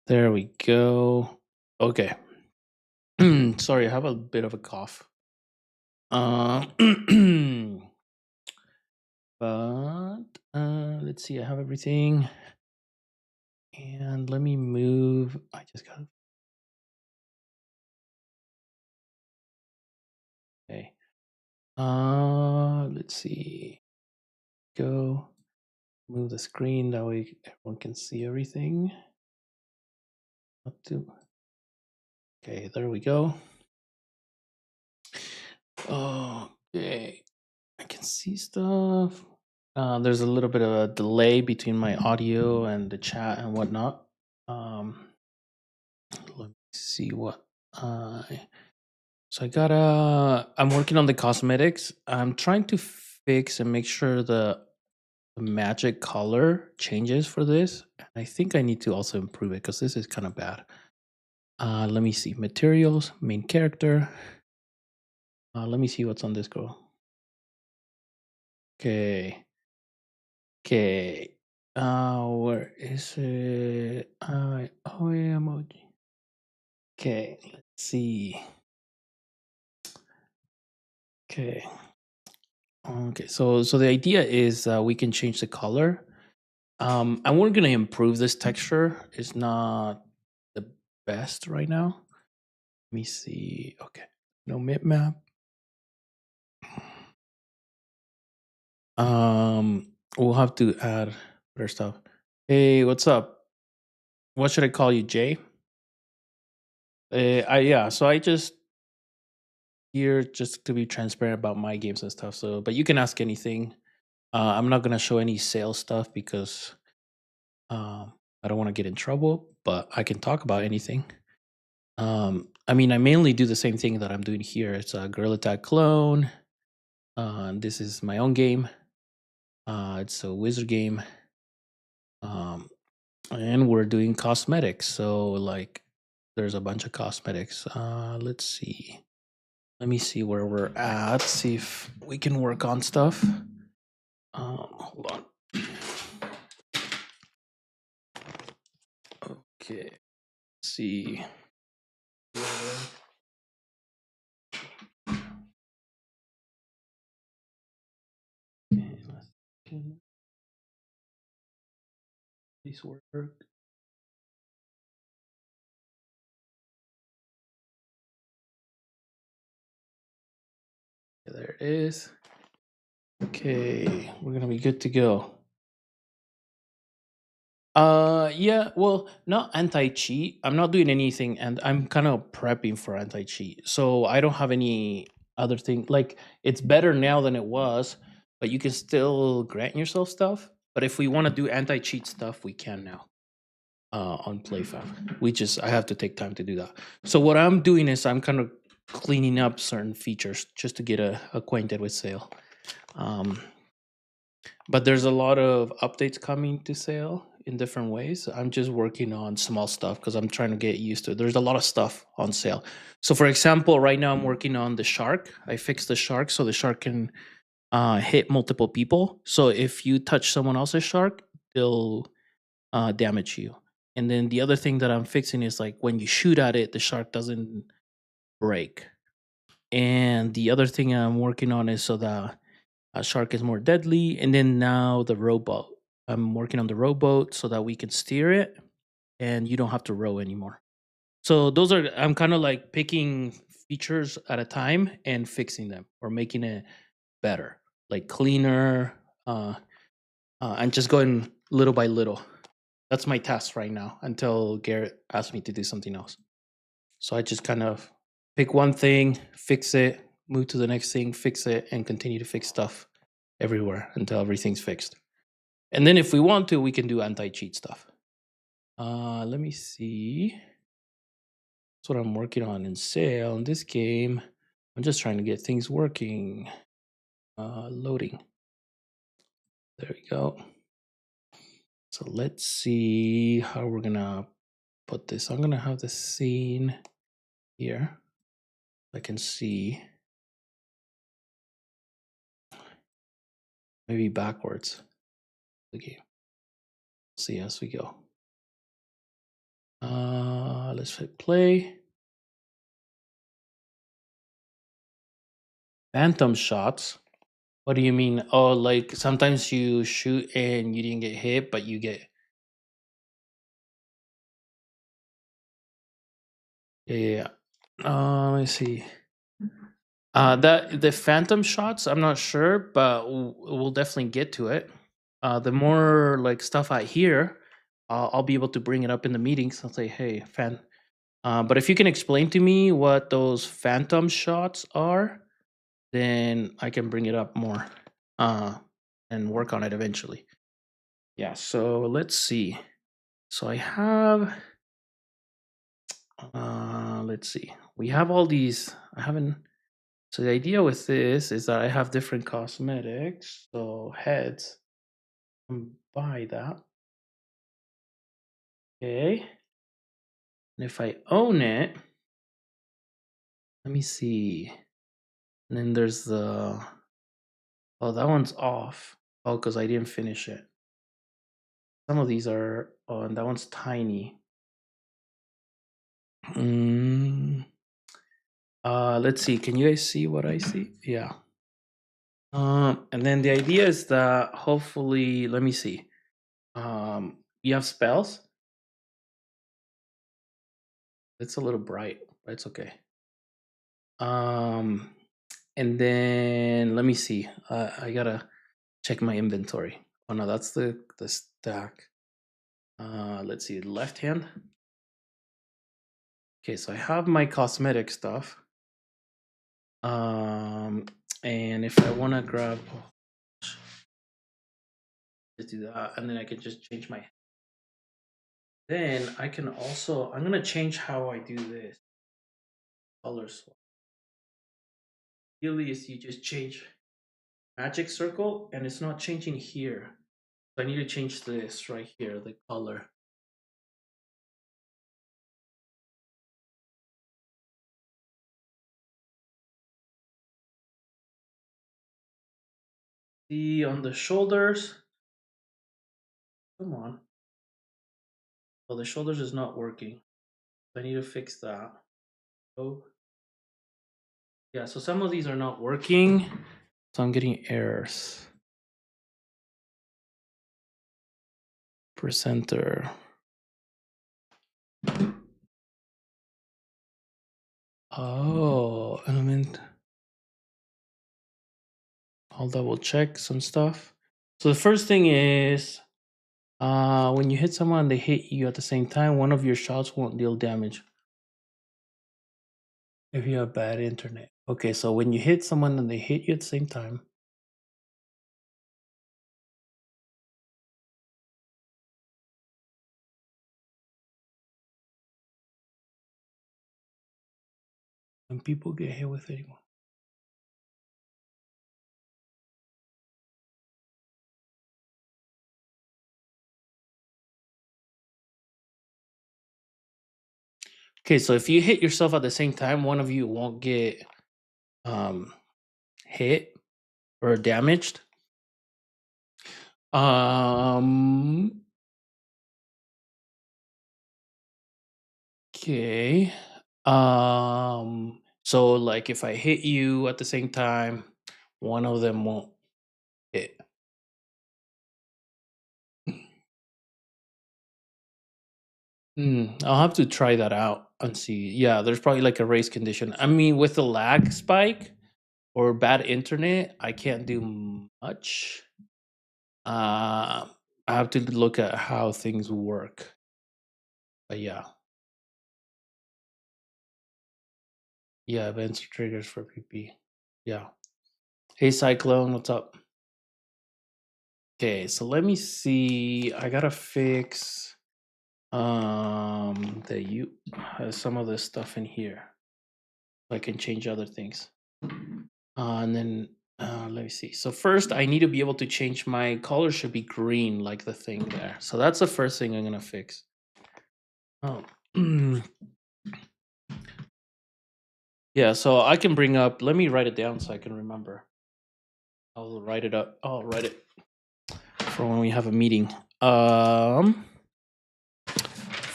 There we go. Okay. Sorry, I have a bit of a cough. Uh, but let's see. I have everything, and let me move. I just got okay. Let's see. Go move the screen that way everyone can see everything. Up to okay. There we go. Okay, I can see stuff. There's a little bit of a delay between my audio and the chat and whatnot. Let me see what I. So I gotta. I'm working on the cosmetics. I'm trying to fix and make sure the magic color changes for this. I think I need to also improve it because this is kind of bad. Let me see materials, main character. Let me see what's on this girl. Okay. Okay. Where is it? Oh, yeah, emoji. Okay, let's see. Okay. Okay. So the idea is we can change the color. And we're gonna improve this texture. It's not the best right now. Let me see. Okay. No map. We'll have to add other stuff. Hey, what's up? What should I call you, Jay? Yeah. So I just here just to be transparent about my games and stuff. So, but you can ask anything. I'm not gonna show any sales stuff because I don't want to get in trouble. But I can talk about anything. I mean, I mainly do the same thing that I'm doing here. It's a Gorilla Tag clone. This is my own game. It's a wizard game. And we're doing cosmetics. So like, there's a bunch of cosmetics. Let's see. Let me see where we're at. See if we can work on stuff. Hold on. Okay. Let's see. Okay, let's can this work? There it is. Okay, we're gonna be good to go. Yeah, well, not anti-cheat. I'm not doing anything, and I'm kind of prepping for anti-cheat. So I don't have any other thing. Like it's better now than it was, but you can still grant yourself stuff. But if we want to do anti-cheat stuff, we can now. On PlayFab. I have to take time to do that. So what I'm doing is I'm kind of cleaning up certain features just to get acquainted with Sail. Um, but there's a lot of updates coming to Sail in different ways. I'm just working on small stuff because I'm trying to get used to it. There's a lot of stuff on sale. So for example, right now I'm working on the shark. I fixed the shark so the shark can hit multiple people. So if you touch someone else's shark, they'll damage you. And then the other thing that I'm fixing is like when you shoot at it, the shark doesn't break. And the other thing I'm working on is so the shark is more deadly. And then now the rowboat. I'm working on the rowboat so that we can steer it and you don't have to row anymore. So those are I'm kind of like picking features at a time and fixing them or making it better, like cleaner, and just going little by little. That's my task right now until Garrett asked me to do something else. So I just kind of pick one thing, fix it, move to the next thing, fix it, and continue to fix stuff everywhere until everything's fixed. And then if we want to, we can do anti-cheat stuff. Let me see. That's what I'm working on in Sail in this game. I'm just trying to get things working. Loading. There we go. So let's see how we're gonna put this. I'm gonna have the scene here. I can see maybe backwards. Okay, see as we go. Let's hit play. Phantom shots. What do you mean? Oh, like sometimes you shoot and you didn't get hit, but you get. Yeah. Let me see. That the phantom shots, I'm not sure, but we'll definitely get to it. The more like stuff I hear, I'll be able to bring it up in the meetings. I'll say, "Hey, fan." But if you can explain to me what those phantom shots are, then I can bring it up more, uh, and work on it eventually. Yeah. So let's see. So I have. Let's see. We have all these. I haven't. So the idea with this is that I have different cosmetics. So heads, buy that. Okay. And if I own it, let me see. And then there's the, oh, that one's off. Oh, because I didn't finish it. Some of these are, oh, and that one's tiny. Let's see. Can you guys see what I see? Yeah. And then the idea is that hopefully, let me see. You have spells. It's a little bright, but it's okay. And then let me see. I gotta check my inventory. Oh no, that's the stack. Let's see, left hand. Okay, so I have my cosmetic stuff. And if I wanna grab, let's do that, and then I can just change my. Then I can also. I'm gonna change how I do this. Color swap. Really, is you just change magic circle, and it's not changing here. So I need to change this right here, the color. See on the shoulders. Come on. Well, the shoulders is not working. I need to fix that. Oh. Yeah, so some of these are not working. So I'm getting errors. Presenter. Oh, element. I'll double check some stuff. So the first thing is when you hit someone, they hit you at the same time, one of your shots won't deal damage. If you have bad internet. Okay, so when you hit someone and they hit you at the same time. And people get hit with anyone. Okay, so if you hit yourself at the same time, one of you won't get hit or damaged. Okay. So like if I hit you at the same time, one of them won't hit. I'll have to try that out and see. Yeah, there's probably like a race condition. I mean, with the lag spike or bad internet, I can't do much. I have to look at how things work. But yeah. Yeah, events or triggers for PP. Yeah. Hey Cyclone, what's up? Okay, so let me see. I gotta fix the you some of this stuff in here. So I can change other things. And then let me see. So first I need to be able to change my color should be green like the thing there. So that's the first thing I'm gonna fix. Oh. Yeah, so I can bring up, let me write it down so I can remember. I'll write it up. I'll write it for when we have a meeting.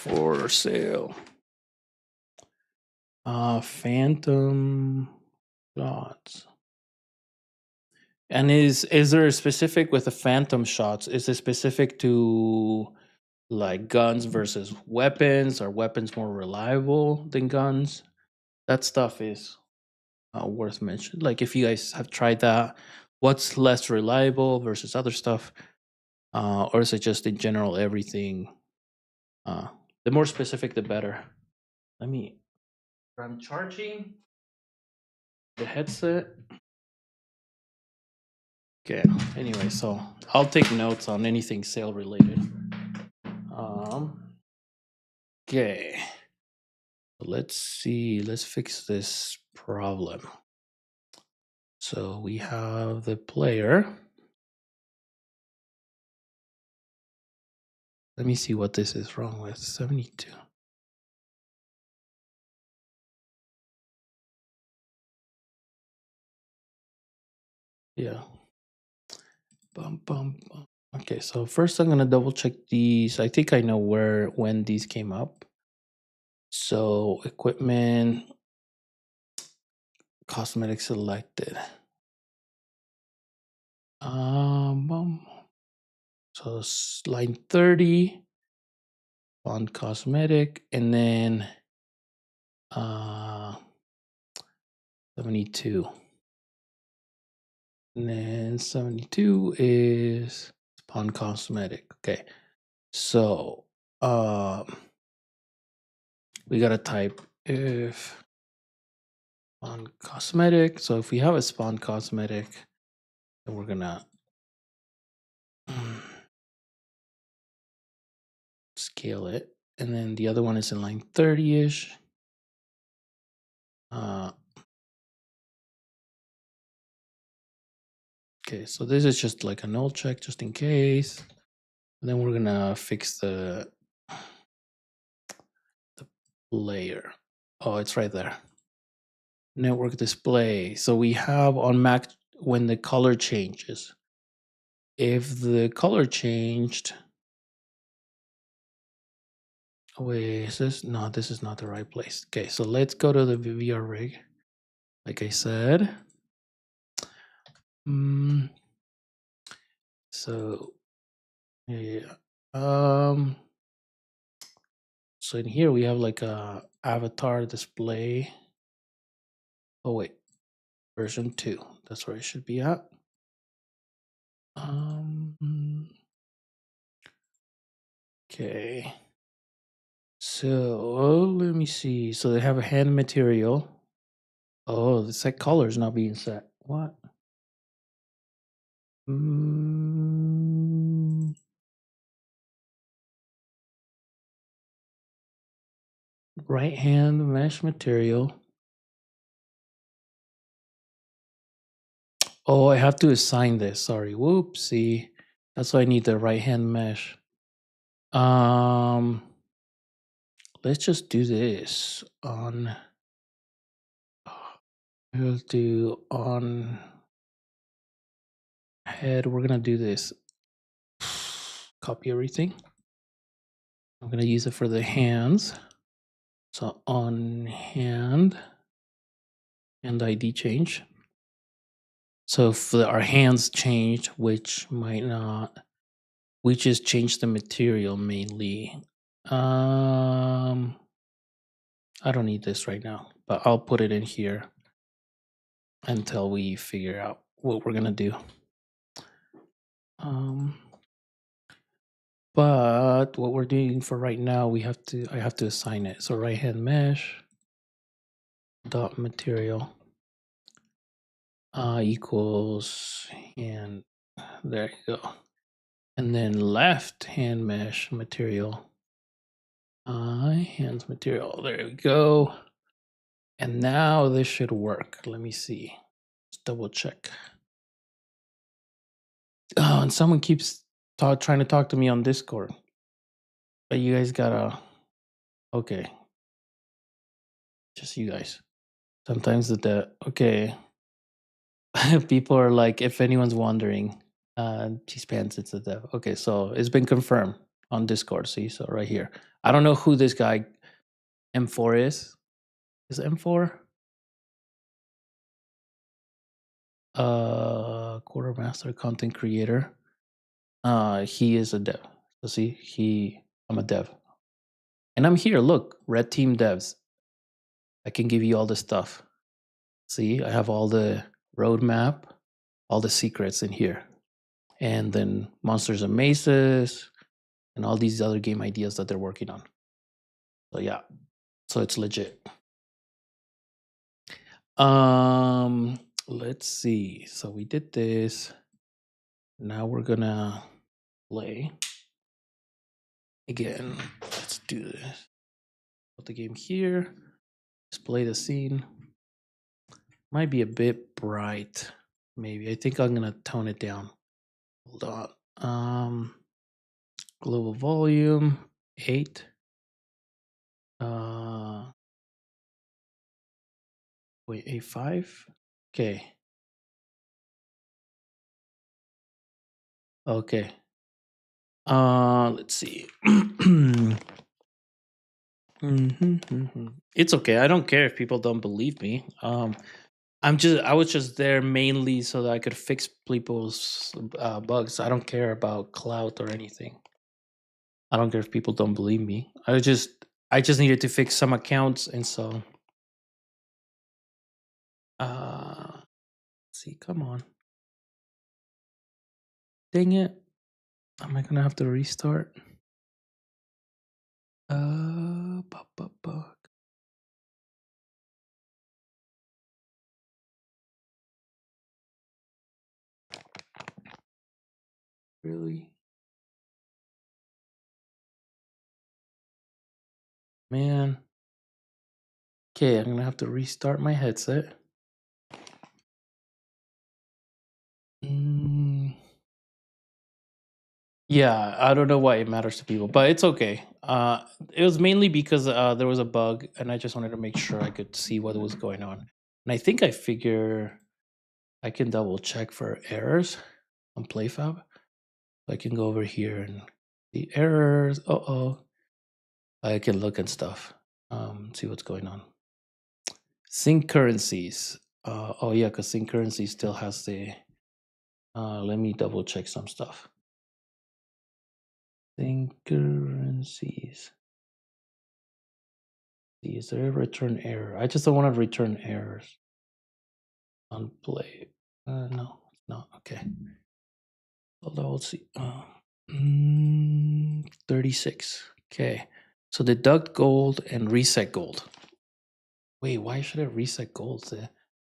for sale. Phantom shots. And is there a specific with the phantom shots? Is it specific to like guns versus weapons? Are weapons more reliable than guns? That stuff is worth mentioning. Like if you guys have tried that, what's less reliable versus other stuff? Or is it just in general everything? The more specific, the better. I'm charging the headset. Okay. Anyway, so I'll take notes on anything sale related. Okay. Let's see. Let's fix this problem. So we have the player. Let me see what this is wrong with. 72. Yeah. Bum, bum, bum. Okay, so first I'm gonna double check these. I think I know when these came up. So equipment, cosmetic selected. So line 30 on cosmetic, and then 72. And then 72 is spawn cosmetic. Okay. So we gotta type if spawn cosmetic. So if we have a spawn cosmetic, then we're gonna scale it. And then the other one is in line 30-ish. Okay, so this is just like a null check just in case. And then we're gonna fix the layer. Oh, it's right there. Network display. So we have on Mac when the color changes. If the color changed, wait, is this? No, this is not the right place. Okay, so let's go to the VR rig. Like I said. So yeah. So in here we have like a avatar display. Oh wait, version 2. That's where it should be at. Okay. So let me see. So they have a hand material. Oh, the set color is not being set. What? Right hand mesh material. Oh, I have to assign this. Sorry. Whoopsie. That's why I need the right hand mesh. Let's just do this on. We'll do on head. We're gonna do this. Copy everything. I'm gonna use it for the hands. So on hand and ID change. So if our hands changed, which might not, we just changed the material mainly. I don't need this right now, but I'll put it in here until we figure out what we're gonna do. But what we're doing for right now, I have to assign it. So right hand mesh dot material equals, and there you go. And then left hand mesh material hands material. There we go. And now this should work. Let me see. Let's double check. Oh, and someone keeps trying to talk to me on Discord. But you guys gotta. Okay. Just you guys. Sometimes okay. People are like, if anyone's wondering, T-Spans, it's the dev. Okay, so it's been confirmed on Discord. See, so right here. I don't know who this guy M4 is. Is M4? Quartermaster content creator. He is a dev. So see, I'm a dev. And I'm here, look, red team devs. I can give you all the stuff. See, I have all the roadmap, all the secrets in here. And then Monsters and Mazes, and all these other game ideas that they're working on. So yeah, so it's legit. Let's see. So we did this. Now we're gonna play again. Let's do this. Put the game here. Display the scene. Might be a bit bright. Maybe. I think I'm gonna tone it down. Hold on. Global volume 8. Wait, A5? Okay. Okay. Let's see. It's okay. I don't care if people don't believe me. I was just there mainly so that I could fix people's bugs. I don't care about clout or anything. I don't care if people don't believe me. I just needed to fix some accounts, and so let's see, come on. Dang it. Am I gonna have to restart? Bug. Really? Man. Okay, I'm gonna have to restart my headset. Yeah, I don't know why it matters to people, but it's okay. It was mainly because there was a bug, and I just wanted to make sure I could see what was going on. And I think I figure I can double check for errors on PlayFab. I can go over here and the errors. I can look and stuff. See what's going on. Sync currencies. Oh yeah, because sync currency still has the. Let me double check some stuff. Sync currencies. Is there a return error? I just don't want to return errors on play. No, it's not. Okay. Hold on, let's see. 36. Okay. So deduct gold and reset gold. Wait, why should I reset gold?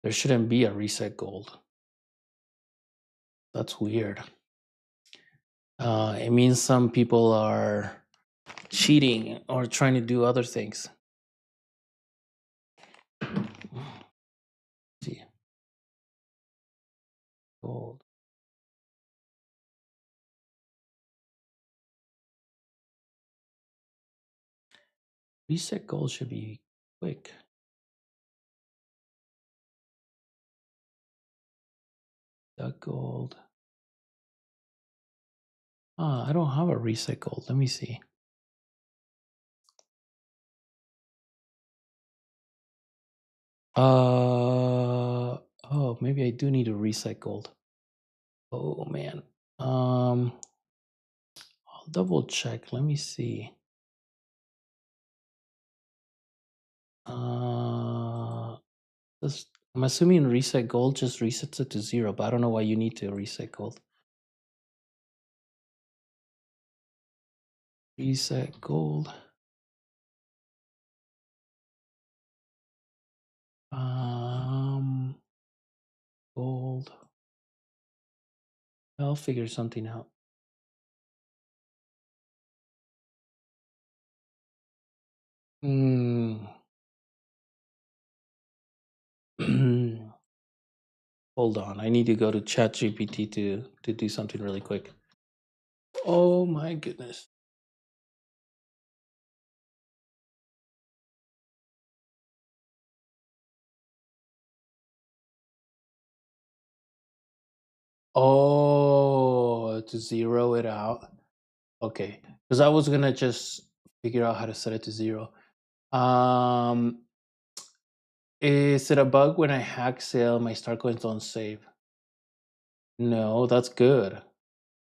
There shouldn't be a reset gold. That's weird. It means some people are cheating or trying to do other things. See. Gold. Reset gold should be quick. Duck gold. I don't have a reset gold. Let me see. Oh, maybe I do need a reset gold. Oh man. I'll double check. Let me see. I'm assuming reset gold just resets it to 0, but I don't know why you need to reset gold. Reset gold. Gold. I'll figure something out. Hold on. I need to go to ChatGPT to do something really quick. Oh my goodness. Oh, to zero it out. Okay, because I was gonna just figure out how to set it to 0. Um, is it a bug when I hack sale? My star coins don't save. No, that's good.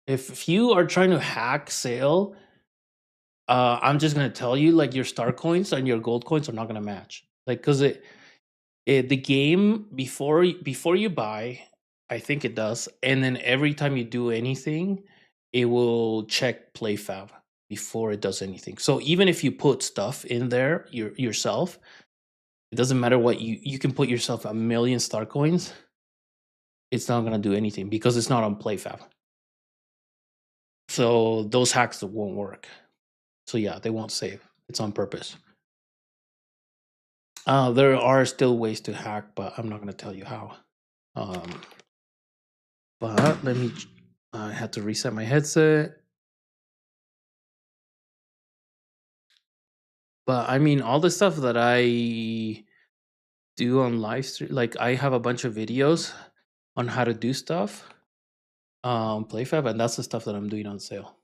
If you are trying to hack sale, I'm just gonna tell you, like, your star coins and your gold coins are not gonna match. Like, cause the game before you buy, I think it does, and then every time you do anything, it will check PlayFab before it does anything. So even if you put stuff in there yourself, it doesn't matter what you can put yourself a million star coins. It's not gonna do anything because it's not on PlayFab. So those hacks won't work. So yeah, they won't save. It's on purpose. There are still ways to hack, but I'm not gonna tell you how. Um, but let me. I had to reset my headset. But I mean, all the stuff that I do on live stream, like I have a bunch of videos on how to do stuff, PlayFab, and that's the stuff that I'm doing on sale.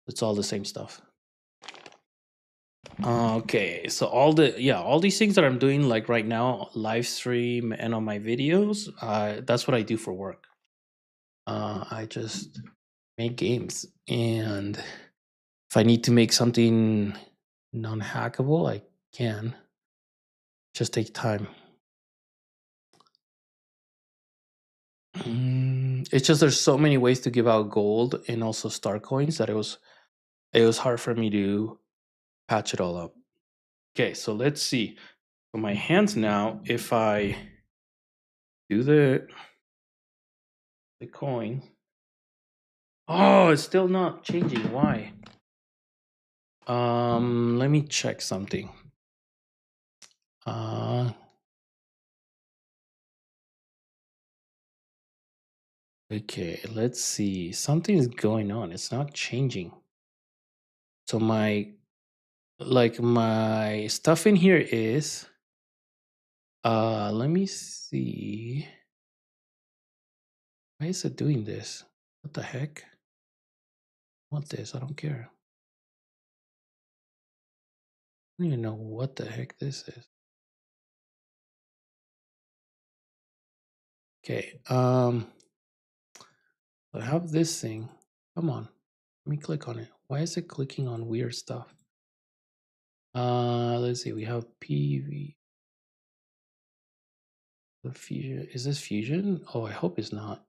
It's all the same stuff. Okay, so all these things that I'm doing, like right now, live stream and on my videos, that's what I do for work. I just make games, and if I need to make something non-hackable, I can. Just take time. It's just there's so many ways to give out gold and also star coins that it was hard for me to patch it all up. Okay, so let's see. So my hands now, if I do the coin, oh, it's still not changing. Why? Let me check something. Okay, let's see. Something's going on. It's not changing. So my stuff in here is let me see. Why is it doing this? What the heck? I want this. I don't care. I don't even know what the heck this is. Okay. I have this thing. Come on. Let me click on it. Why is it clicking on weird stuff? Let's see. We have PV. The fusion. Is this fusion? Oh, I hope it's not.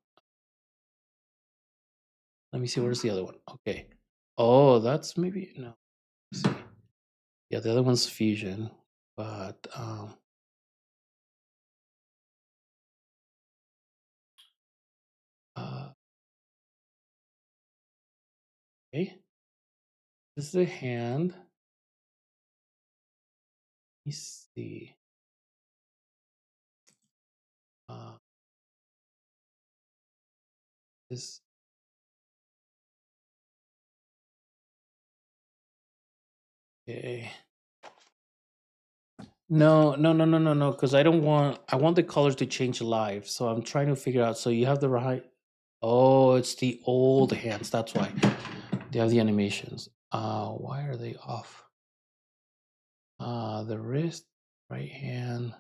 Let me see. Where's the other one? Okay. Oh, that's maybe no. Let's see. Yeah, the other one's fusion, but okay. This is a hand. Let me see. This. Okay. No, because I want the colors to change live. So I'm trying to figure out. So you have the right. Oh, it's the old hands. That's why they have the animations. Why are they off? The wrist, right hand.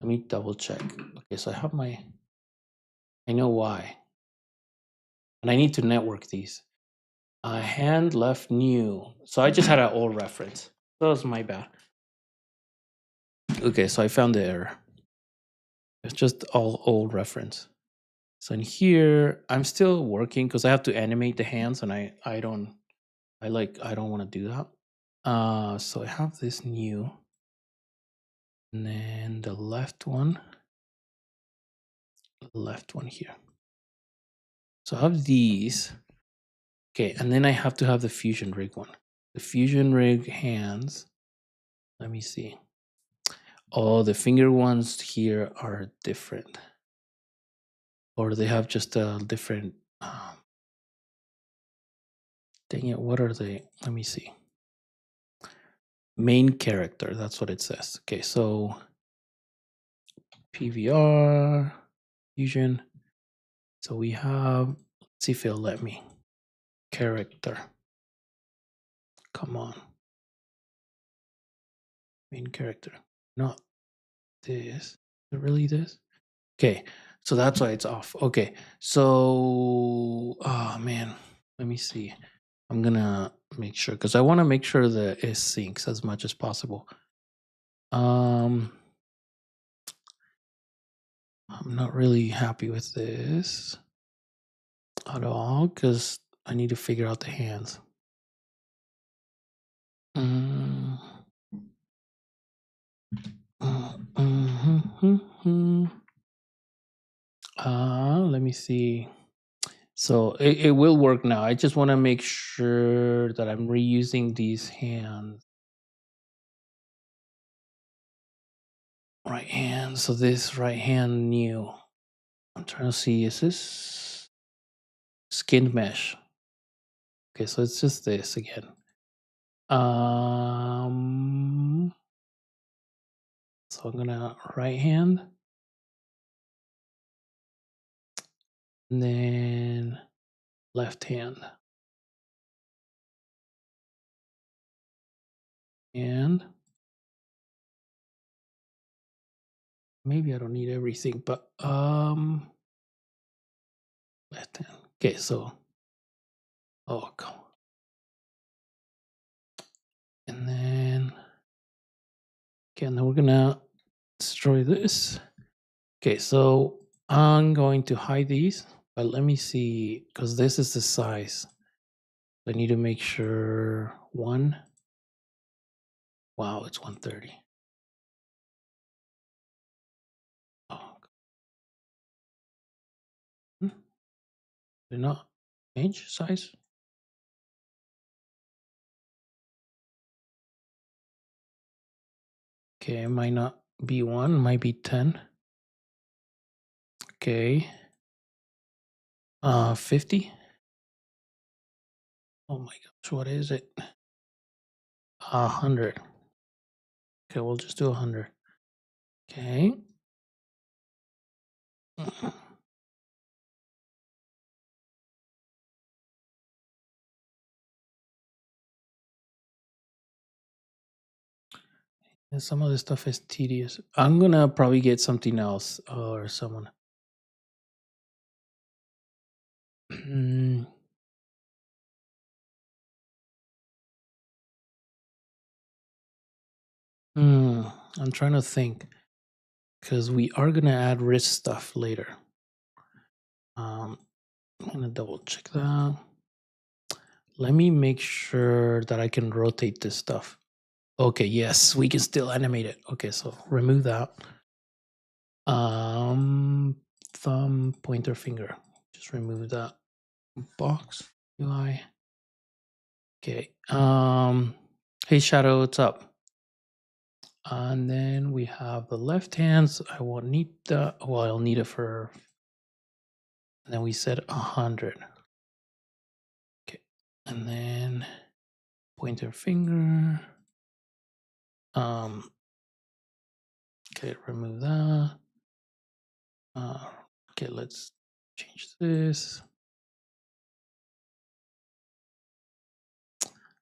Let me double check. Okay, so I have my. I know why. And I need to network these. Hand left new. So I just had an old reference. That was my bad. Okay, so I found the error. It's just all old reference. So in here, I'm still working because I have to animate the hands, and I don't want to do that. So I have this new, and then the left one here. So I have these. Okay, and then I have to have the fusion rig one. The fusion rig hands. Let me see. Oh, the finger ones here are different, or they have just a different. Dang it! What are they? Let me see. Main character. That's what it says. Okay, so PVR fusion. So we have. Let's see if it'll let me. Character. Come on. Main character, not this. Is it really this? Okay, so that's why it's off. Okay, so oh man, let me see. I'm gonna make sure because I want to make sure that it syncs as much as possible. I'm not really happy with this at all because I need to figure out the hands. Mm. Let me see. So it will work now. I just want to make sure that I'm reusing these hands. Right hand. So this right hand new. I'm trying to see. Is this skin mesh? Okay, so it's just this again. So I'm gonna right hand, and then left hand, and maybe I don't need everything, but left hand. Okay, so oh come on. And then again, then we're gonna destroy this. Okay, so I'm going to hide these, but let me see because this is the size. I need to make sure one. Wow, it's 130. Oh, did not change size. Okay, it might not be one, might be 10. Okay. 50. Oh my gosh, what is it? 100. Okay, we'll just do 100. Okay. And some of this stuff is tedious. I'm gonna probably get something else or someone. I'm trying to think because we are gonna add wrist stuff later. I'm gonna double check that. Let me make sure that I can rotate this stuff. Okay, yes, we can still animate it. Okay, so remove that. Thumb, pointer, finger. Just remove that box. UI. Okay. Hey Shadow, what's up? And then we have the left hands. I won't need that. Well, I'll need it for. And then we said 100. Okay. And then pointer finger. Okay, remove that. Okay, let's change this.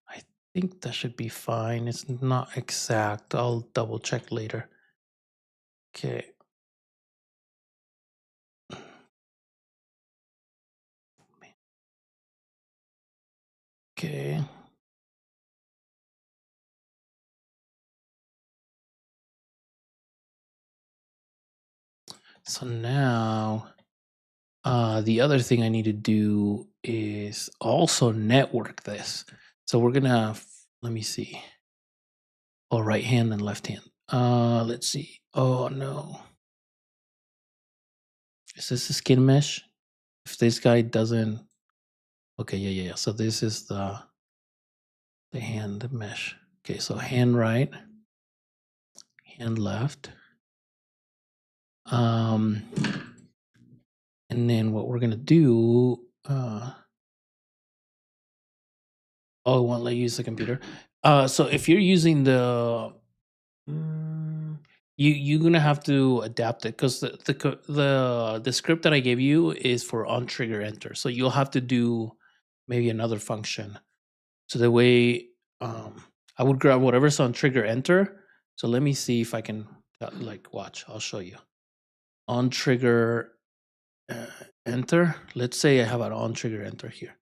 I think that should be fine. It's not exact. I'll double check later. Okay. Okay. So now, the other thing I need to do is also network this. So we're gonna, let me see. Oh, right hand and left hand. Let's see. Oh no. Is this a skin mesh? If this guy doesn't, okay, yeah. So this is the hand mesh. Okay, so hand right, hand left. And then what we're gonna do, oh, it won't let you use the computer. So if you're using the, you're gonna have to adapt it because the script that I gave you is for on trigger enter. So you'll have to do maybe another function. So the way I would grab whatever's on trigger enter, So let me see if I can like watch. I'll show you. On trigger uh, enter. Let's say I have an on trigger enter here.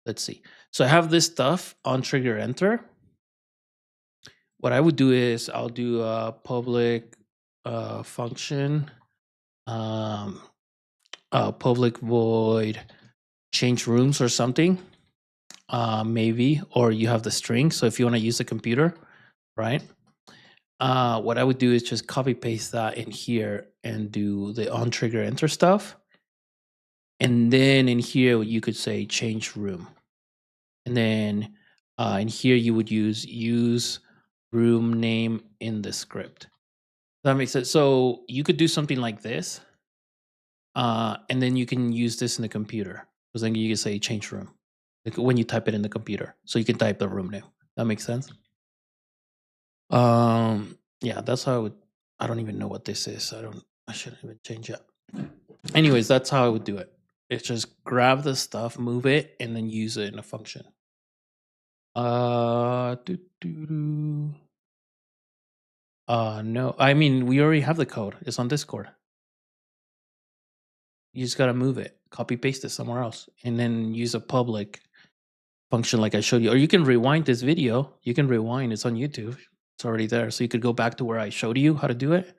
Let's see. So I have this stuff on trigger enter. What I would do is I'll do a public function, um, public void change rooms or something, maybe, or you have the string. So if you want to use the computer, right? What I would do is just copy paste that in here and do the on trigger enter stuff. And then in here, you could say change room. And then in here, you would use room name in the script. That makes sense. So you could do something like this. And then you can use this in the computer. Because then you can say change room. Like when you type it in the computer. So you can type the room name. That makes sense. Yeah, that's how I would. I don't even know what this is. I shouldn't even change it. Anyways, that's how I would do it. It's just grab the stuff, move it, and then use it in a function. No. I mean, we already have the code. It's on Discord. You just gotta move it, copy paste it somewhere else, and then use a public function like I showed you. Or you can rewind this video. You can rewind. It's on YouTube. It's already there. So you could go back to where I showed you how to do it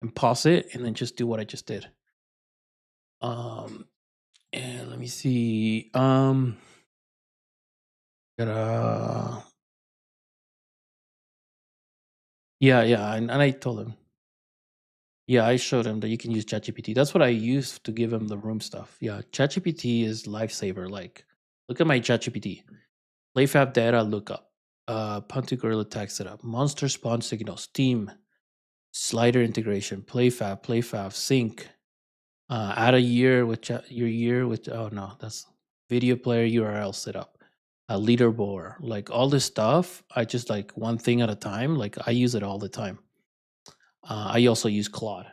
and pause it and then just do what I just did. And let me see. Gotta yeah, and I told him. Yeah, I showed him that you can use ChatGPT. That's what I used to give him the room stuff. Yeah, ChatGPT is lifesaver. Like, look at my ChatGPT. PlayFab data lookup. Punty Gorilla tag setup. Monster spawn signal. Steam. Slider integration. PlayFab. Sync. Add a year with your year with. Oh no, that's video player URL setup. A leaderboard. Like all this stuff. I just like one thing at a time. Like I use it all the time. I also use Claude.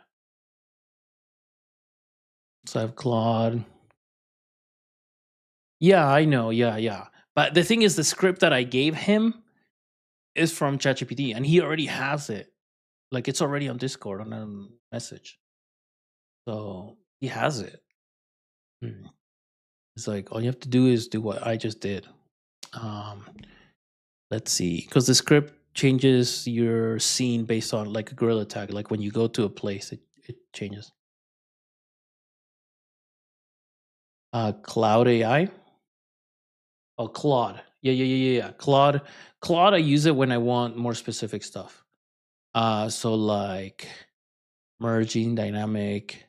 So I have Claude. Yeah, I know. Yeah. But the thing is, the script that I gave him is from ChatGPT, and he already has it. Like it's already on Discord on a message, so he has it. Mm. It's like all you have to do is do what I just did. Um, let's see, because the script changes your scene based on like a gorilla tag. Like when you go to a place, it changes. Cloud AI. Oh, Claude. Yeah. Claude. I use it when I want more specific stuff. So like merging dynamic.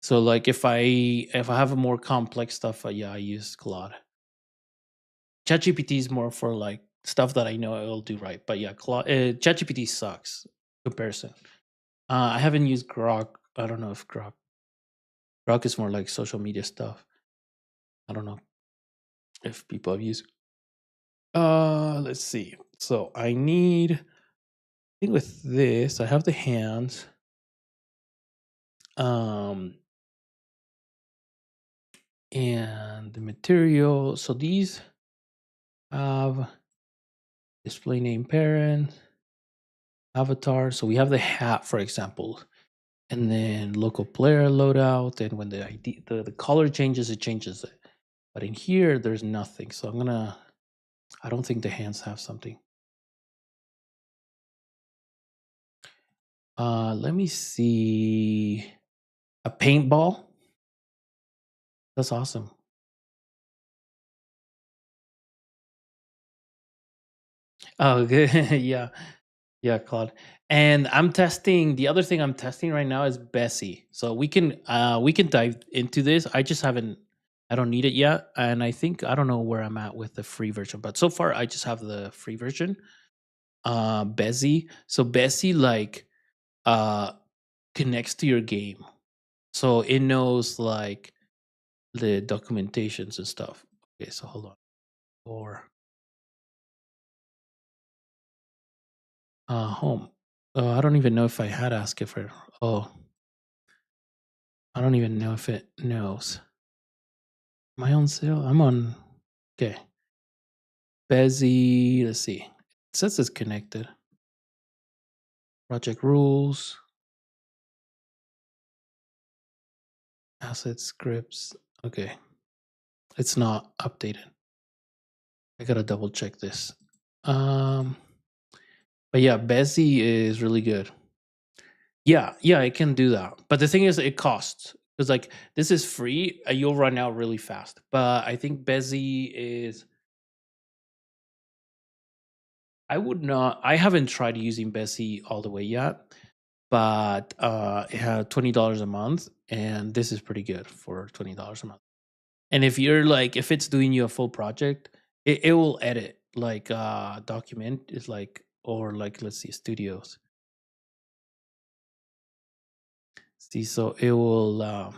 So like if I have a more complex stuff, yeah, I use Claude. ChatGPT is more for like stuff that I know it'll do right. But yeah, Claude, ChatGPT sucks comparison. I haven't used Grok. I don't know if Grok is more like social media stuff. I don't know if people have used. Let's see. So I think with this, I have the hands. Um, and the material. So these have display name parent, avatar. So we have the hat, for example, and then local player loadout. And when the ID, the color changes, it changes it. But in here, there's nothing. So I don't think the hands have something. Let me see. A paintball. That's awesome. Oh, good. Yeah. Yeah, Claude. And I'm testing the other thing I'm testing right now is Bessie. So we can dive into this. I don't need it yet. And I think I don't know where I'm at with the free version, but so far I just have the free version. Bessie. So Bessie like uh connects to your game. So it knows like the documentations and stuff. Okay, so hold on. Or home. I don't even know if I had asked it for. Oh, I don't even know if it knows. Am I on sale? I'm on. Okay. Bezzy. Let's see. It says it's connected. Project rules, asset scripts. Okay, it's not updated. I gotta double check this. But yeah, Bezi is really good. Yeah, yeah, I can do that. But the thing is, it costs because like this is free. You'll run out really fast. But I think Bezi is. I would not. I haven't tried using Bezi all the way yet, but it had $20 a month, and this is pretty good for $20 a month. And if you're like, if it's doing you a full project, it will edit like document is like, or like let's see, studios. See, so it will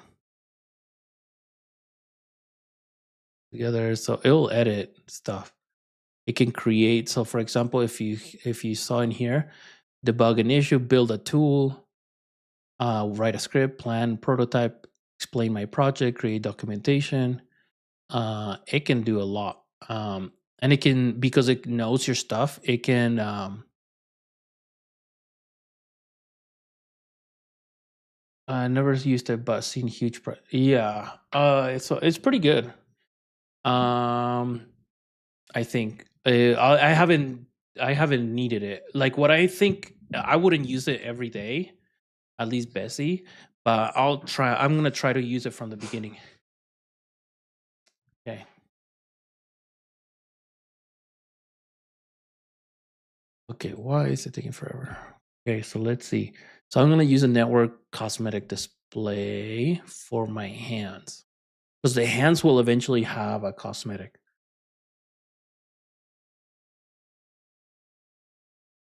together. So it will edit stuff. It can create. So for example, if you saw in here, debug an issue, build a tool, write a script, plan, prototype, explain my project, create documentation. It can do a lot. And it can, because it knows your stuff, it can I never used it, but seen huge yeah. It's pretty good. I think I haven't needed it. Like what I think I wouldn't use it every day, at least Bessie, but I'll try. I'm gonna try to use it from the beginning. Okay. Okay. Why is it taking forever? Okay. So let's see. So I'm gonna use a network cosmetic display for my hands because the hands will eventually have a cosmetic.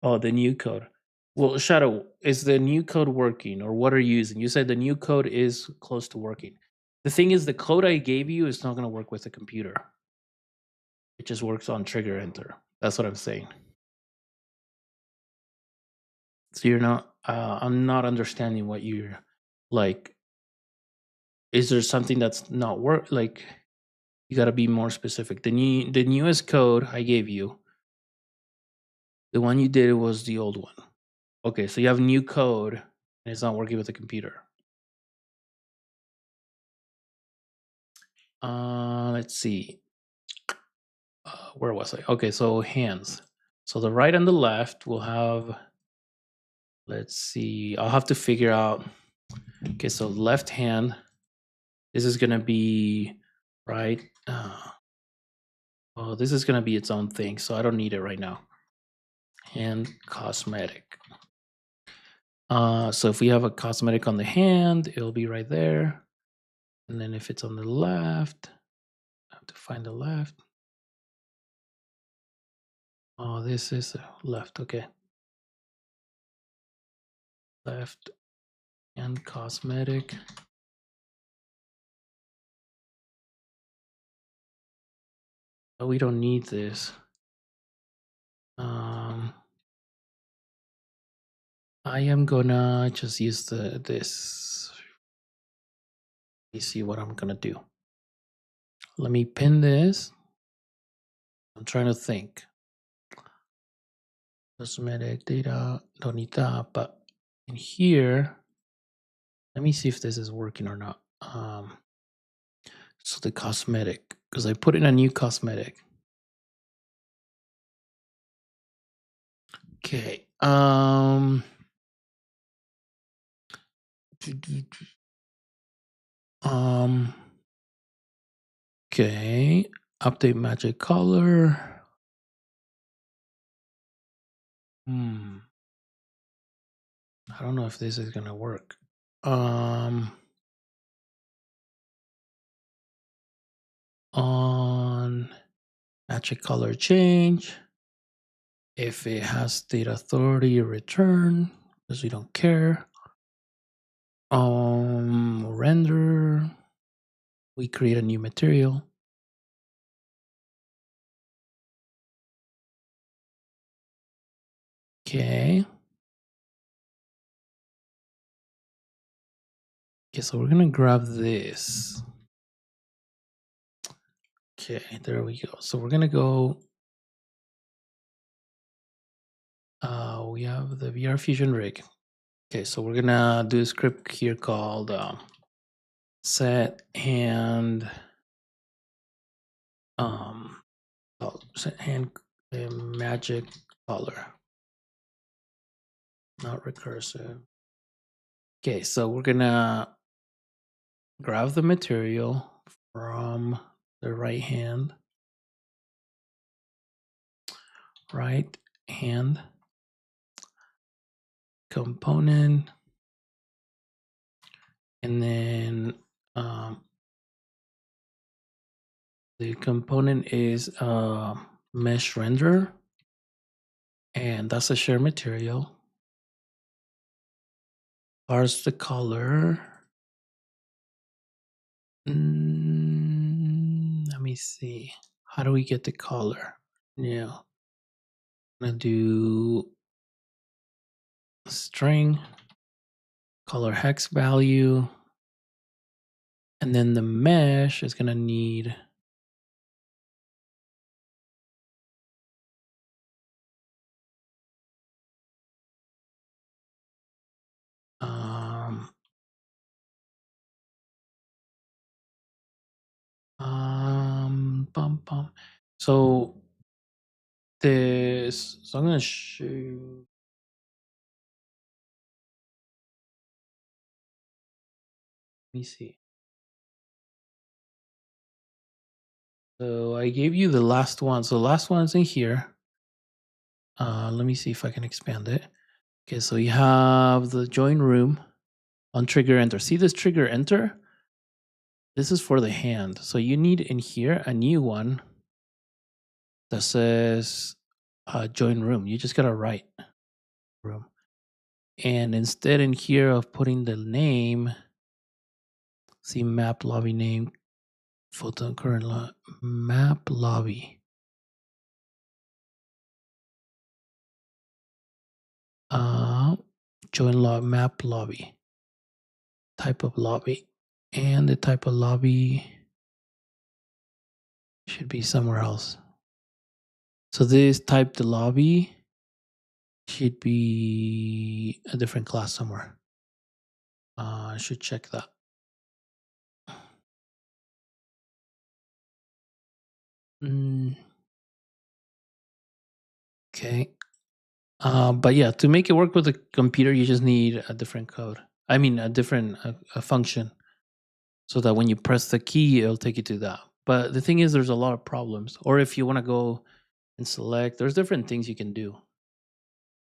Oh, the new code. Well, Shadow, is the new code working or what are you using? You said the new code is close to working. The thing is, the code I gave you is not going to work with the computer. It just works on trigger enter. That's what I'm saying. So you're not, I'm not understanding what you're like. Is there something that's not work? Like, you got to be more specific. The newest code I gave you, the one you did was the old one. Okay, so you have new code and it's not working with the computer. Let's see. Where was I? Okay, so hands. So the right and the left will have, let's see, I'll have to figure out. Okay, so left hand, this is going to be right. Oh, this is going to be its own thing, so I don't need it right now. Hand cosmetic. So if we have a cosmetic on the hand, it'll be right there. And then if it's on the left, I have to find the left. Oh, this is left. Okay. Left and cosmetic. Oh, we don't need this. I am gonna just use this. Let me see what I'm gonna do. Let me pin this. I'm trying to think. Cosmetic data, don't need that, but in here, let me see if this is working or not. So the cosmetic, because I put in a new cosmetic. Okay. Okay. Update magic color. I don't know if this is gonna work. On magic color change. If it has state authority, return, because we don't care. Render. We create a new material. Okay. Okay, so we're gonna grab this. Okay, there we go. So we're gonna go. we have the VR Fusion rig. Okay, so we're gonna do a script here called set and set and magic color, not recursive. Okay, so we're gonna grab the material from the right hand component, and then the component is mesh render, and that's a shared material. Parse the color. Let me see. How do we get the color? Yeah. I'm gonna do string, color hex value, and then the mesh is gonna need bum bum. So I'm gonna show. Let me see. So I gave you the last one. So the last one's in here. Let me see if I can expand it. Okay, so you have the join room on trigger enter. See this trigger enter? This is for the hand. So you need in here a new one that says join room. You just gotta write room. And instead in here of putting the name, see map lobby name, photo current map lobby. Join map lobby. Type of lobby. And the type of lobby should be somewhere else. So this type the lobby should be a different class somewhere. I should check that. Okay. But yeah, to make it work with the computer, you just need a different code. I mean, a different a function, so that when you press the key, it'll take you to that. But the thing is, there's a lot of problems. Or if you want to go and select, there's different things you can do.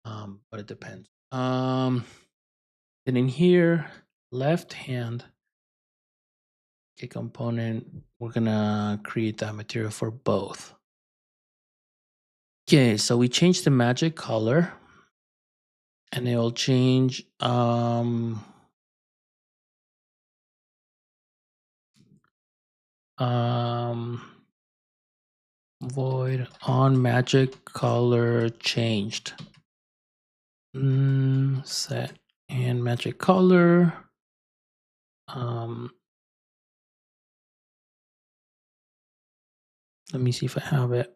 But it depends. And in here, left hand, okay, component, we're gonna create that material for both. Okay, so we changed the magic color, and it will change void on magic color changed. Set and magic color. Let me see if I have it.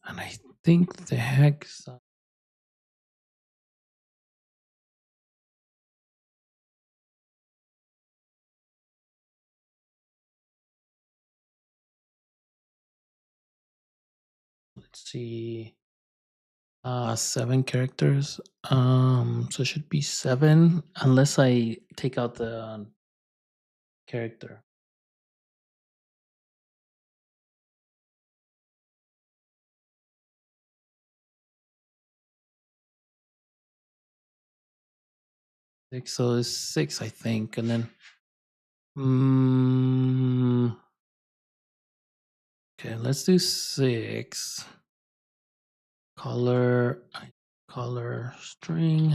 And I think the hex. Let's see. 7 characters. So it should be 7 unless I take out the character. So it's 6, I think, and then. Okay, let's do 6. Color string.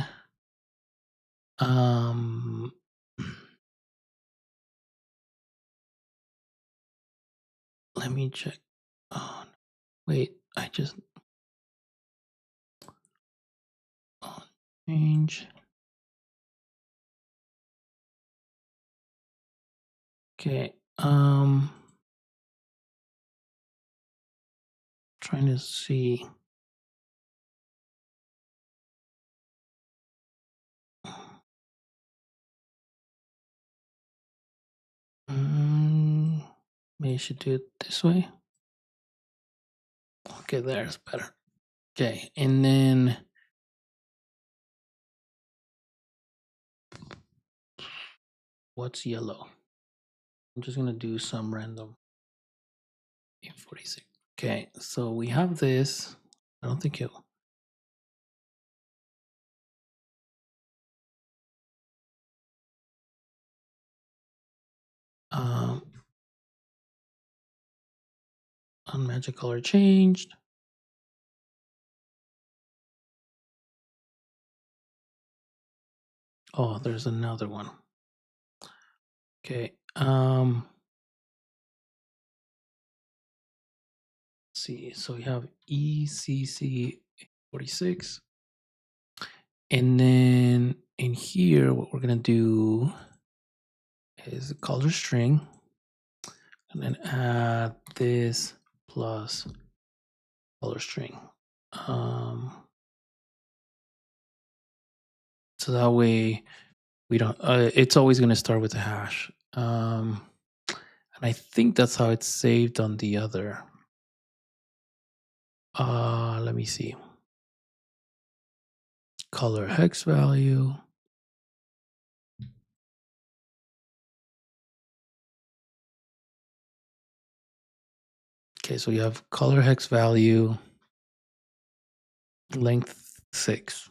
Let me check. Oh, wait, I just change. Okay. Trying to see. Maybe I should do it this way. Okay, there's better. Okay, and then what's yellow? I'm just gonna do some random 46. Okay, so we have this. I don't think it. On magic color changed. Oh, there's another one. Okay. Let's see. So we have ECC 46. And then in here, what we're gonna do is a color string, and then add this plus color string. So that way we don't. It's always gonna start with a hash. And I think that's how it's saved on the other. Let me see. Color hex value. Okay, so we have color hex value, length 6.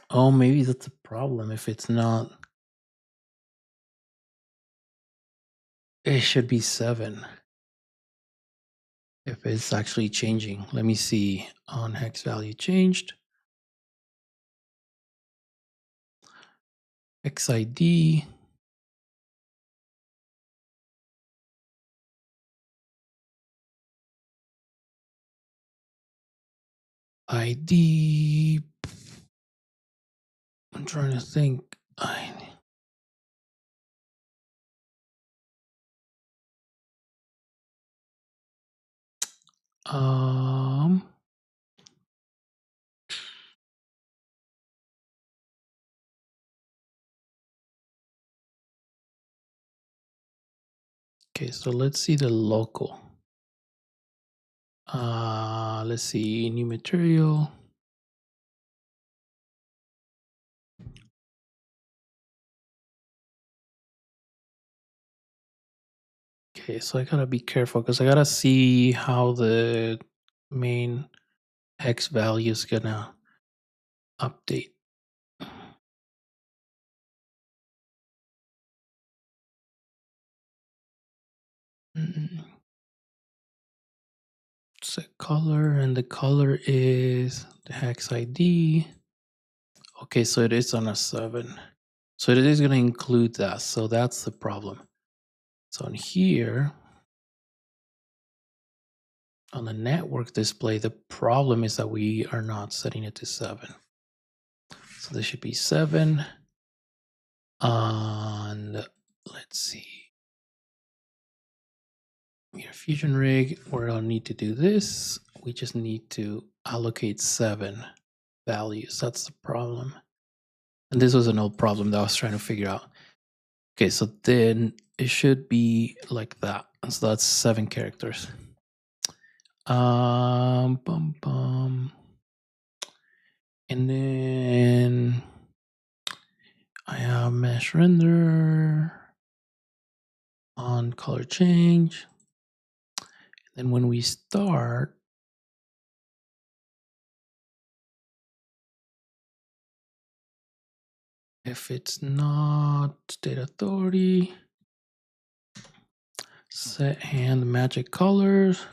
Oh, maybe that's a problem if it's not. It should be 7 if it's actually changing. Let me see on hex value changed. XID. ID. I'm trying to think. Okay, so let's see the local. Let's see, new material. Okay, so I gotta be careful because I gotta see how the main hex value is gonna update. Set color, and the color is the hex ID. Okay, so it is on a 7. So it is gonna include that. So that's the problem. So in here, on the network display, the problem is that we are not setting it to 7. So this should be 7. And let's see. Your fusion rig, we don't need to do this. We just need to allocate 7 values. That's the problem. And this was an old problem that I was trying to figure out. Okay, so then it should be like that. And so that's 7 characters. And then I have mesh render on color change. And then when we start, if it's not state authority, set hand magic colors.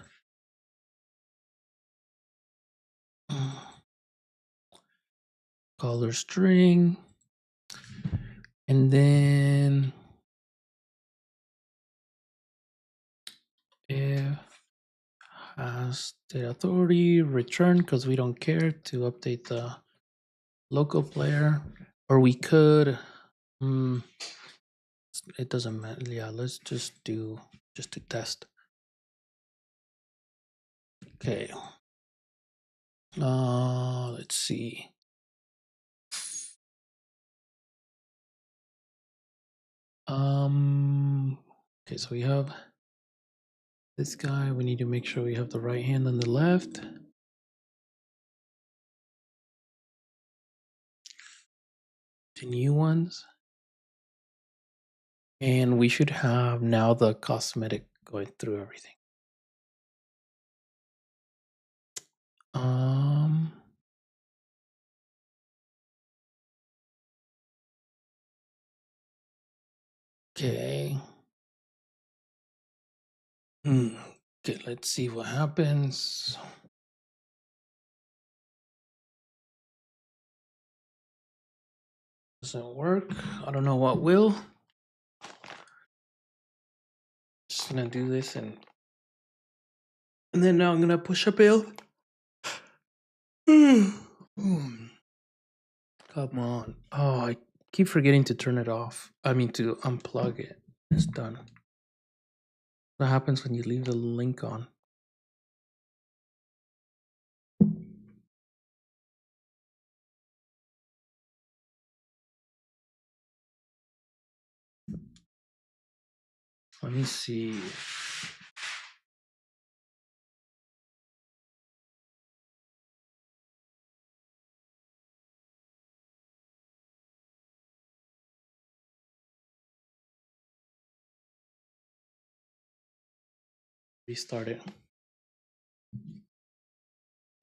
Color string. And then if has the authority return, because we don't care to update the local player, or we could. It doesn't matter. Yeah, let's just do to test. Okay. Let's see. Okay, so we have this guy. We need to make sure we have the right hand on the left. The new ones. And we should have now the cosmetic going through everything. Um, okay. Okay, let's see what happens. Doesn't work. I don't know what will. Just gonna do this and then now I'm gonna push a build. Come on. Oh, I keep forgetting to turn it off. I mean to unplug it. It's done. What happens when you leave the link on? Let me see. Restart it.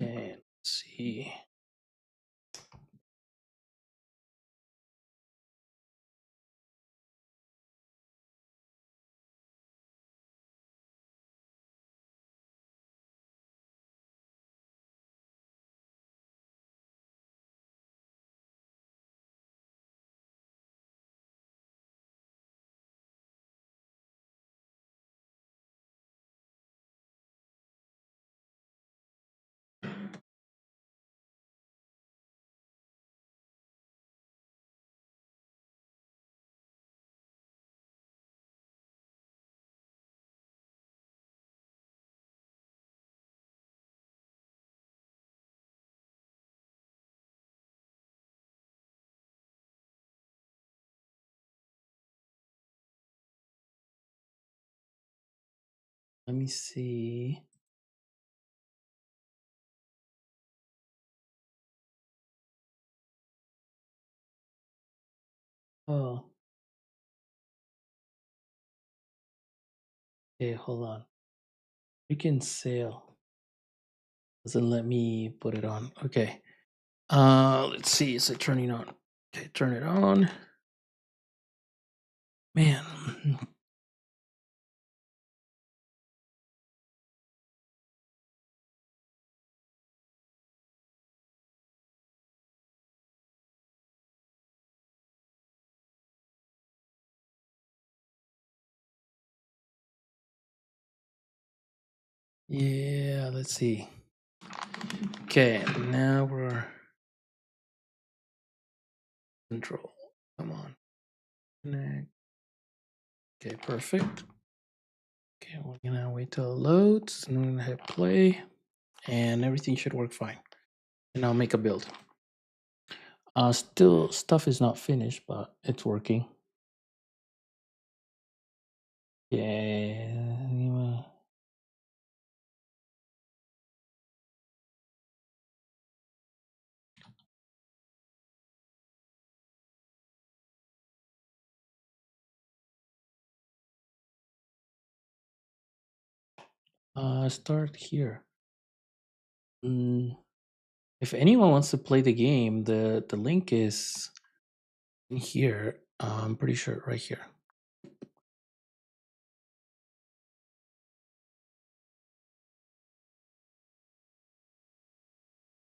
And let's see. Let me see. Oh. Okay, hold on. We can sail. Doesn't let me put it on. Okay. Let's see. Is it turning on? Okay, turn it on. Man. Yeah, let's see. Okay, now we're control. Come on. Connect. Okay, perfect. Okay, we're gonna wait till it loads, and we're gonna hit play, and everything should work fine. And I'll make a build. Still, stuff is not finished, but it's working. Yeah. Start here. If anyone wants to play the game, the link is in here. I'm pretty sure right here.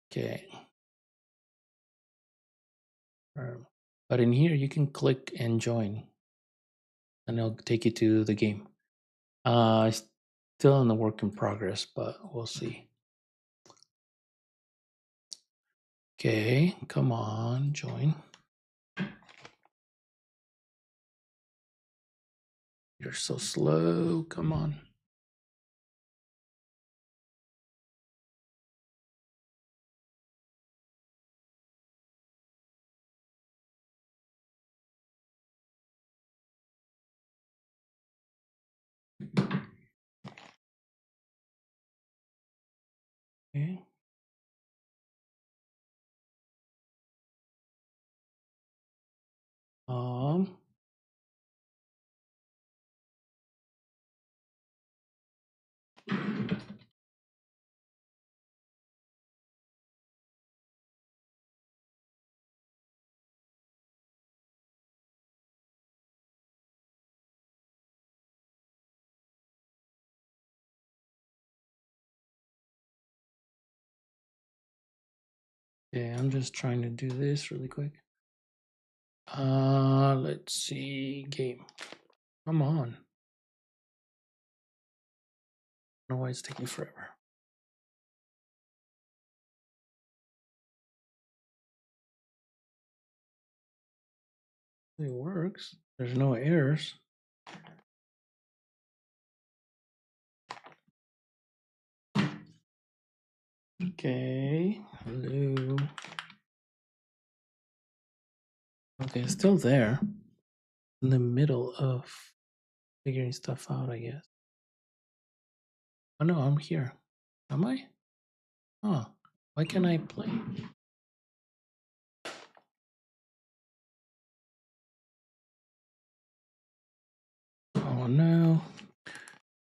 Okay. But in here, you can click and join, and it'll take you to the game. It's still in the work in progress, but we'll see. Okay, come on, join. You're so slow. Come on. Okay. Um, yeah, I'm just trying to do this really quick. Let's see. Game. Come on. I don't know why it's taking forever. It works. There's no errors. Okay. Hello. Okay, it's still there. In the middle of figuring stuff out, I guess. Oh no, I'm here. Am I? Oh, why can't I play? Oh no.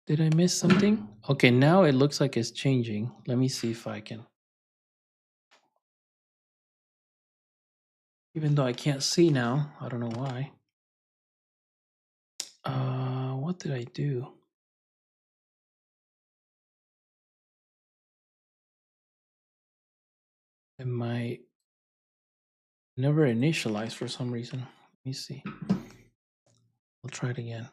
Did I miss something? Okay, now it looks like it's changing. Let me see if I can. Even though I can't see now, I don't know why. What did I do? It might never initialize for some reason. Let me see. I'll try it again.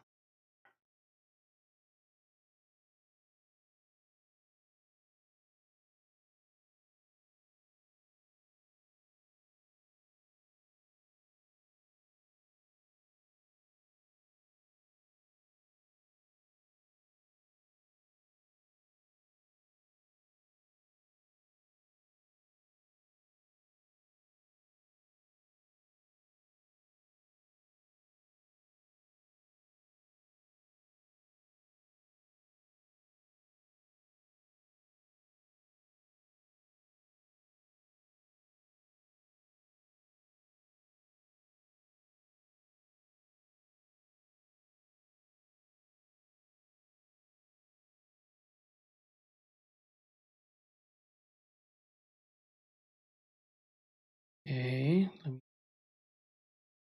Okay, let me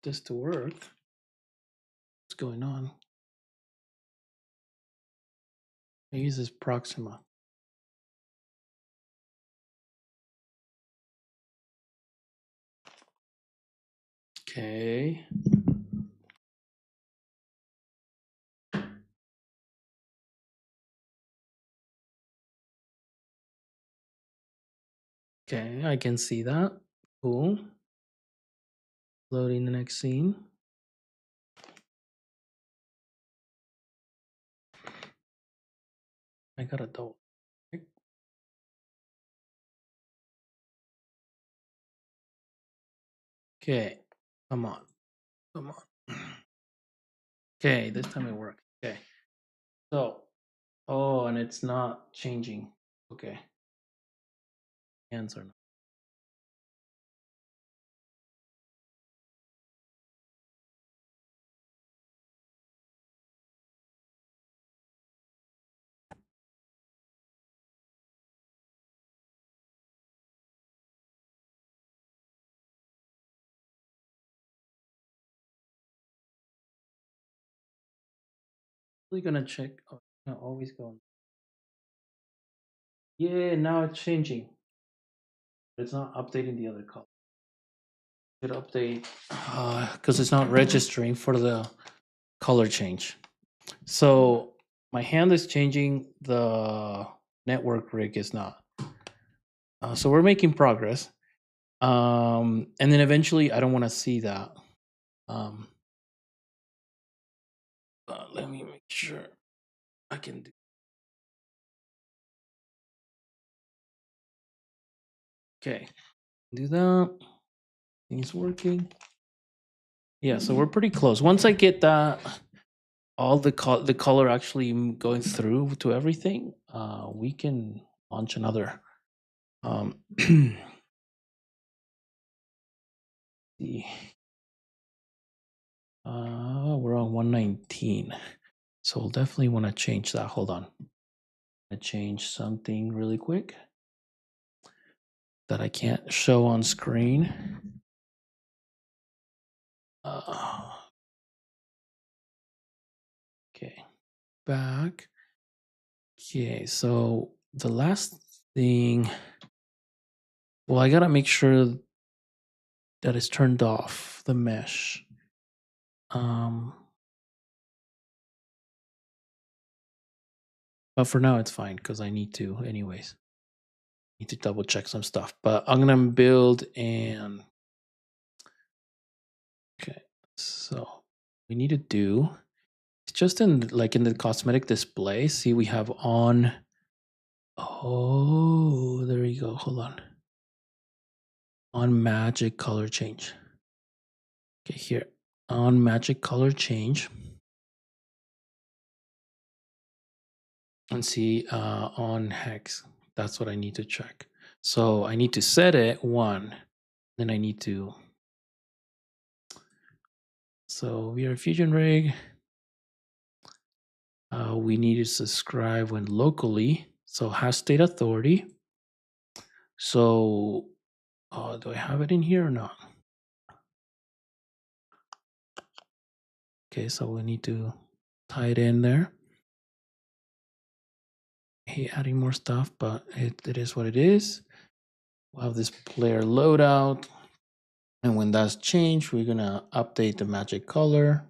get this to work. What's going on? I use this Proxima. Okay. Okay, I can see that. Cool. Loading the next scene. I got a double. Okay, come on. Come on. Okay, this time it worked. Okay. So, oh, and it's not changing. Okay. Hands are not. We're gonna check. Oh, no, always go. Yeah, now it's changing. It's not updating the other color. Should update because it's not registering for the color change. So my hand is changing. The network rig is not. So we're making progress. And then eventually, I don't want to see that. Let me make sure I can do. Okay, do that. Things working. Yeah, so we're pretty close. Once I get that, all the color actually going through to everything, we can launch another see. We're on 119. So we'll definitely want to change that. Hold on. I change something really quick that I can't show on screen. Okay, back. Okay, so the last thing, well, I gotta make sure that it's turned off, the mesh. But for now it's fine because I need to anyways. Need to double check some stuff, but I'm gonna build and okay, so we need to do, it's just in the cosmetic display. See, we have on, oh, there you go. Hold on magic color change. Okay, here on magic color change, and see on hex. That's what I need to check. So I need to set it 1, then I need to, so we are Fusion Rig. We need to subscribe when locally. So has state authority. So do I have it in here or not? Okay, so we need to tie it in there. Hey, adding more stuff, but it is what it is. We'll have this player loadout. And when that's changed, we're gonna update the magic color.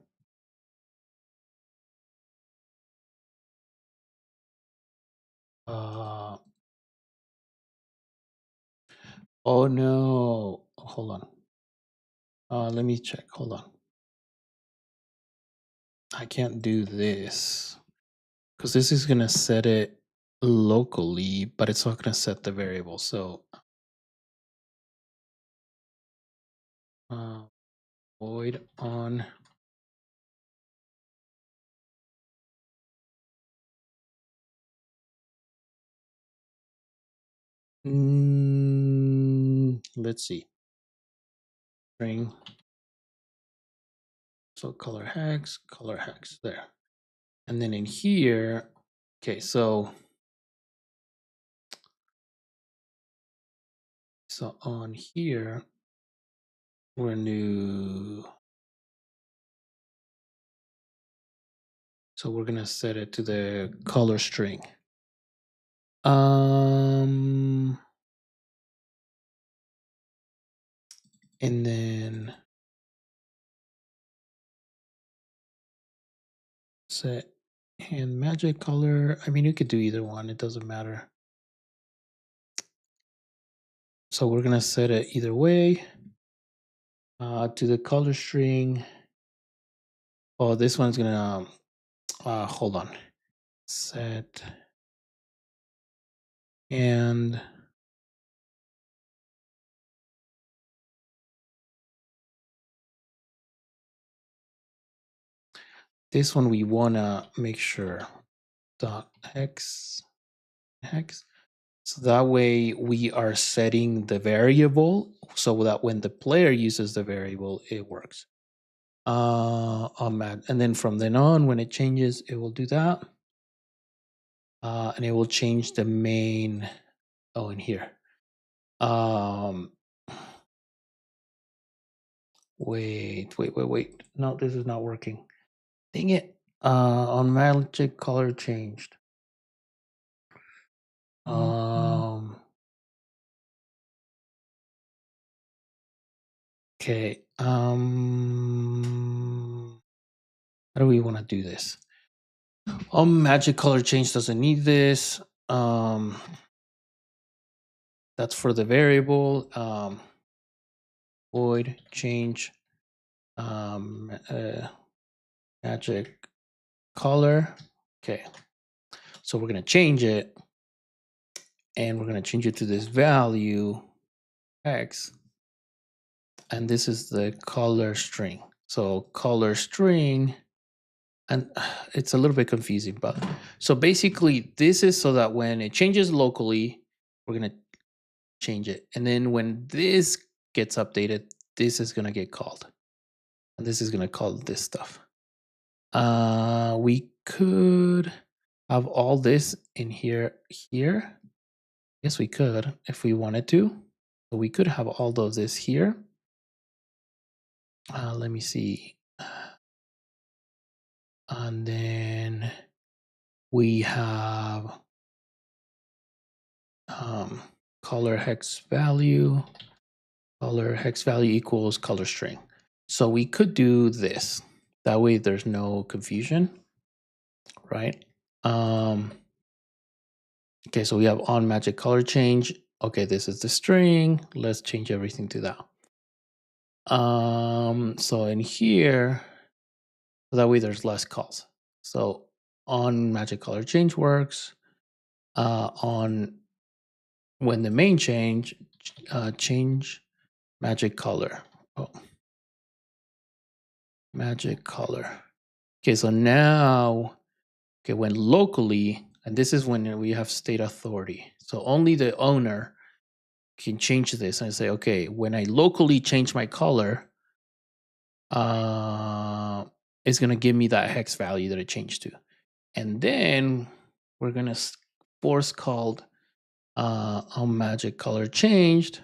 Oh no, hold on. Let me check, hold on. I can't do this because this is gonna set it locally, but it's not gonna set the variable. So void on. Let's see. String. So color hex there. And then in here, okay, so on here, we're new. So we're gonna set it to the color string. And then set and magic color. I mean, you could do either one, it doesn't matter. So we're gonna set it either way to the color string. Oh, this one's gonna hold on. Set and this one we wanna make sure dot hex. So that way we are setting the variable so that when the player uses the variable, it works. And then from then on, when it changes, it will do that. And it will change the main, in here. Wait. No, this is not working. Dang it. On magic color changed. Okay. How do we want to do this? Magic color change doesn't need this. That's for the variable. Void change magic color. Okay. So we're gonna change it, and we're gonna change it to this value X. And this is the color string. So color string, and it's a little bit confusing, but so basically this is so that when it changes locally, we're gonna change it. And then when this gets updated, this is gonna get called. And this is gonna call this stuff. We could have all this in here. Yes, we could if we wanted to. So we could have all those this here. Let me see. And then we have color hex value. Color hex value equals color string. So we could do this. That way there's no confusion, right? Okay, so we have on magic color change. Okay, this is the string. Let's change everything to that. So in here, that way there's less calls. So on magic color change works. On when the main change magic color. Oh, magic color. Okay, so now, okay, when locally, and this is when we have state authority. So only the owner can change this and say, okay, when I locally change my color, it's gonna give me that hex value that it changed to. And then we're gonna force called on magic color changed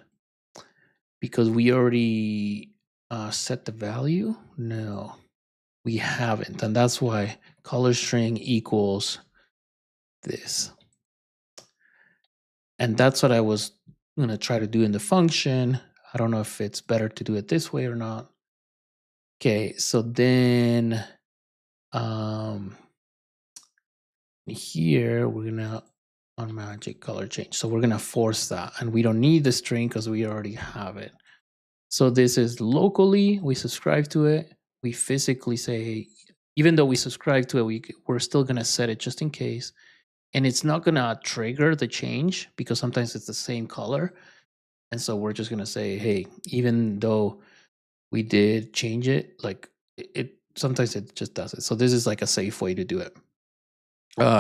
because we already set the value. No, we haven't. And that's why color string equals this. And that's what I was gonna try to do in the function. I don't know if it's better to do it this way or not. Okay, so then here we're gonna on magic color change. So we're gonna force that, and we don't need the string because we already have it. So this is locally, we subscribe to it. We physically say, even though we subscribe to it, we're still gonna set it just in case. And it's not gonna trigger the change because sometimes it's the same color. And so we're just gonna say, hey, even though we did change it, like it sometimes it just does it. So this is like a safe way to do it.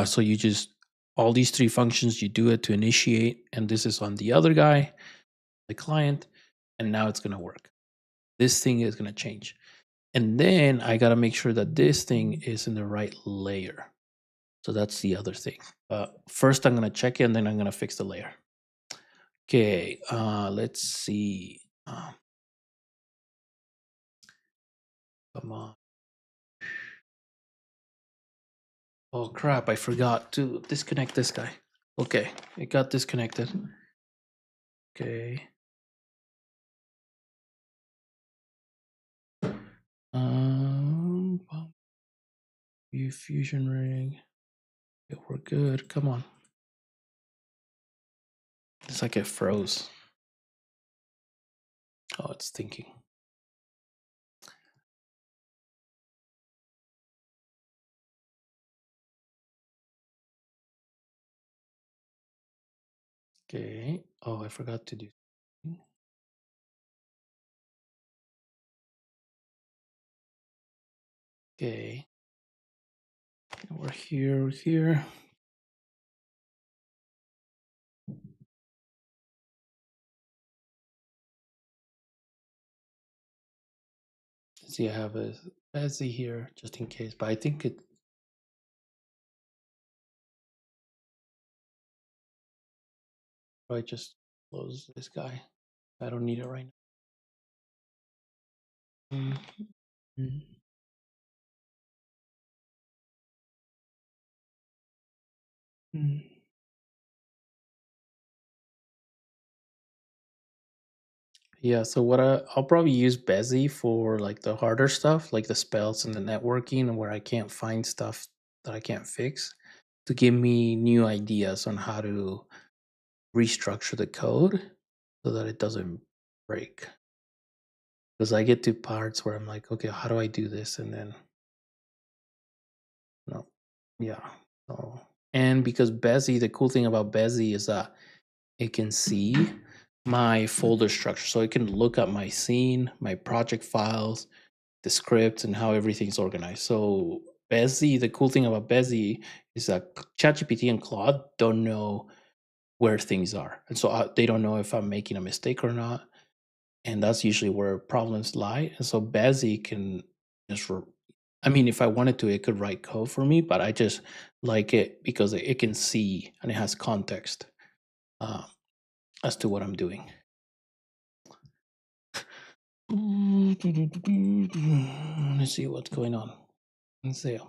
So you just all these three functions, you do it to initiate, and this is on the other guy, the client, and now it's gonna work. This thing is gonna change. And then I gotta make sure that this thing is in the right layer. So that's the other thing. First I'm gonna check it and then I'm gonna fix the layer. Okay, let's see. Come on. Oh crap, I forgot to disconnect this guy. Okay, it got disconnected. Okay. View fusion ring. Yeah, we're good. Come on. It's like it froze. Oh, it's thinking. Okay. Oh, I forgot to do. Okay. We're here, we're here. See, I have a Betsy here just in case, but I think it. I just close this guy. I don't need it right now. Yeah, so what I'll probably use Bezzy for like the harder stuff, like the spells and the networking, where I can't find stuff that I can't fix, to give me new ideas on how to restructure the code so that it doesn't break. Because I get to parts where I'm like, okay, how do I do this? And then, no, yeah. So, and because Bezzy, the cool thing about Bezzy is that it can see my folder structure. So it can look at my scene, my project files, the script, and how everything's organized. So Bezzy, the cool thing about Bezzy is that ChatGPT and Claude don't know where things are, and so they don't know if I'm making a mistake or not, and that's usually where problems lie. And so Bezzy can just, I mean, if I wanted to, it could write code for me, but I just like it because it can see and it has context uh, as to what I'm doing. Let's see what's going on. Let's see.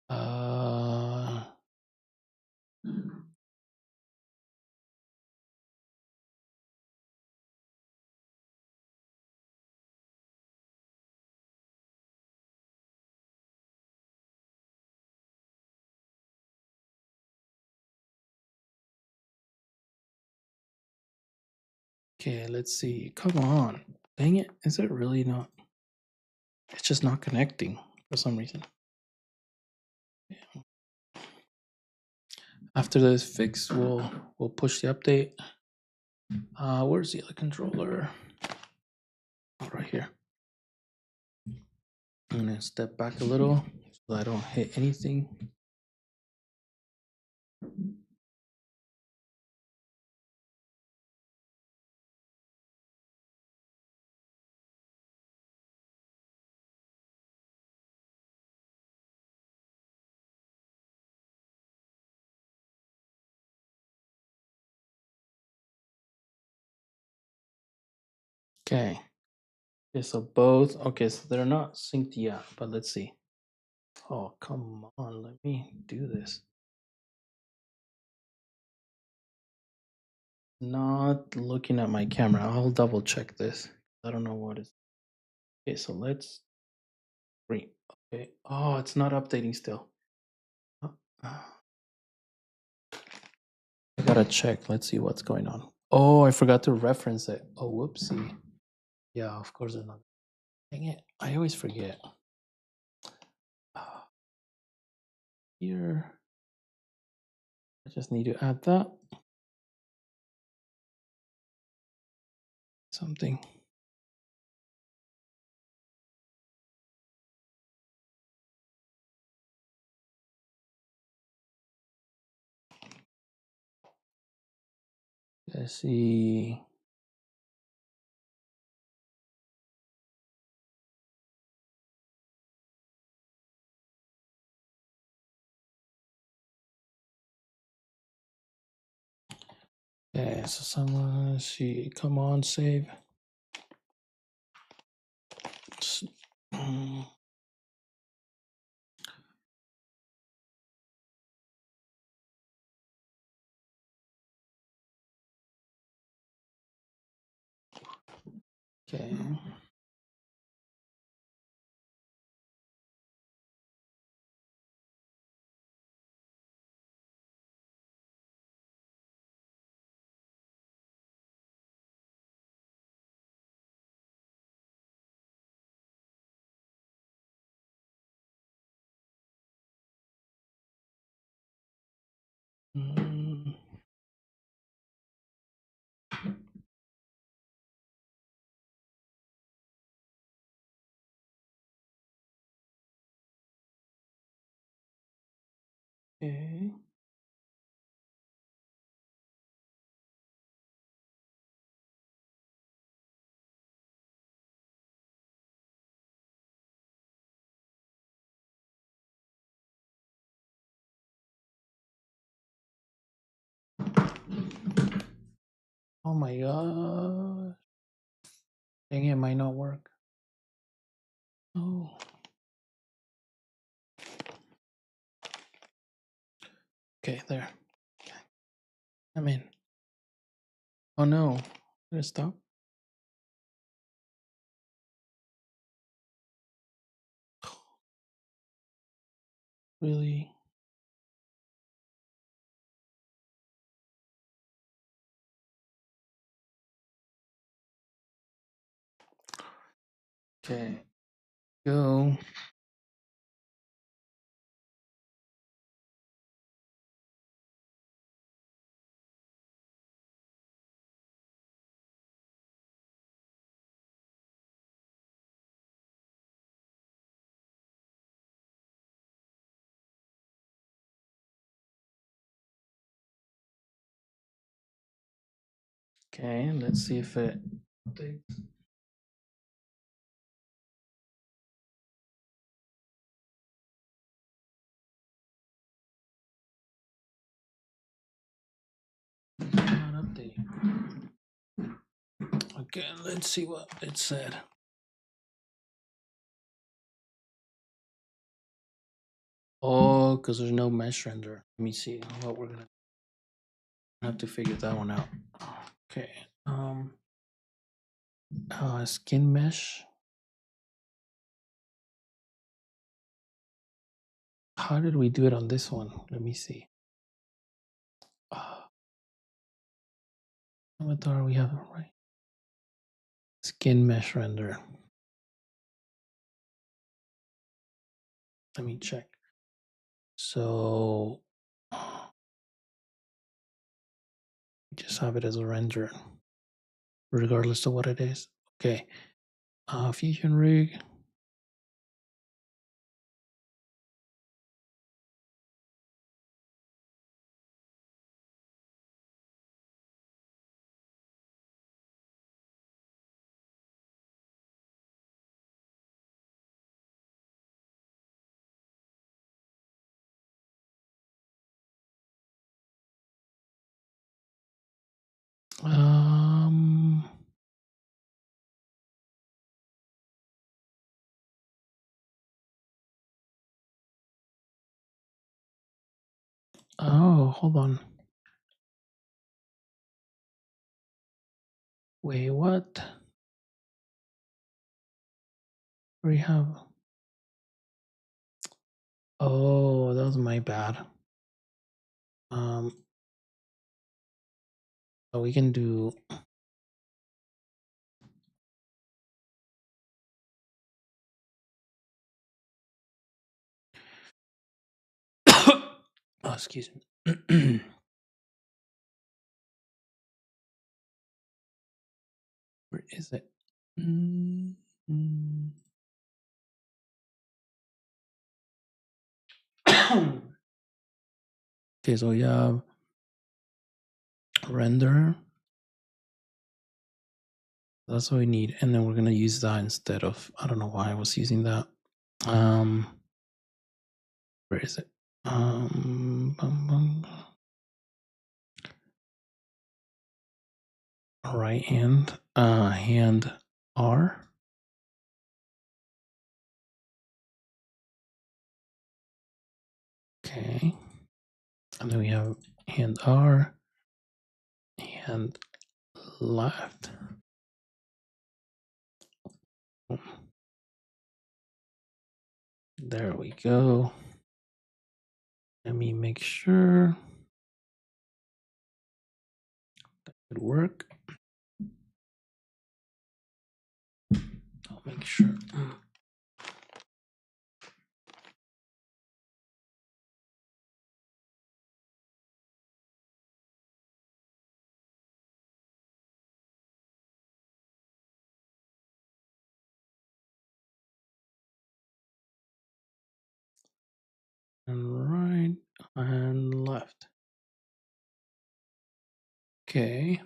Uh, okay, let's see. Come on. Dang it. Is it really not? It's just not connecting for some reason. After this fix, we'll push the update. Where's the other controller? Oh, right here. I'm gonna step back a little so I don't hit anything. Okay. Okay, so both. Okay, so they're not synced yet, but let's see. Oh, come on. Let me do this. Not looking at my camera. I'll double check this. I don't know what is. Okay, so let's read. Okay. Oh, it's not updating still. I gotta check. Let's see what's going on. Oh, I forgot to reference it. Oh, whoopsie. Yeah, of course it's not. Dang it. I always forget. Here. I just need to add that. Something. Let's see. Okay, so someone, let's see. Come on, save. Okay. Mm, okay. Oh my god. Dang, it might not work. Oh. Okay, there. I'm in. Oh no. Did it stop? Really? Okay, go. Okay, let's see if it updates. Not updating. Okay, let's see what it said. Oh, because there's no mesh render. Let me see what we're gonna have to figure that one out. Okay. Skin mesh. How did we do it on this one? Let me see. Avatar, we have it right. Skin mesh render. Let me check. So we just have it as a render, regardless of what it is. Okay. Fusion rig. Oh, hold on. Wait, what? We have. Oh, that was my bad. So we can do. Oh, excuse me. Where is it? Okay, so we have render. That's what we need, and then we're gonna use that instead of. I don't know why I was using that. Where is it? Right hand, hand R. Okay, and then we have hand R, hand left. There we go. Let me make sure that would work. I'll make sure. And right and left. Okay.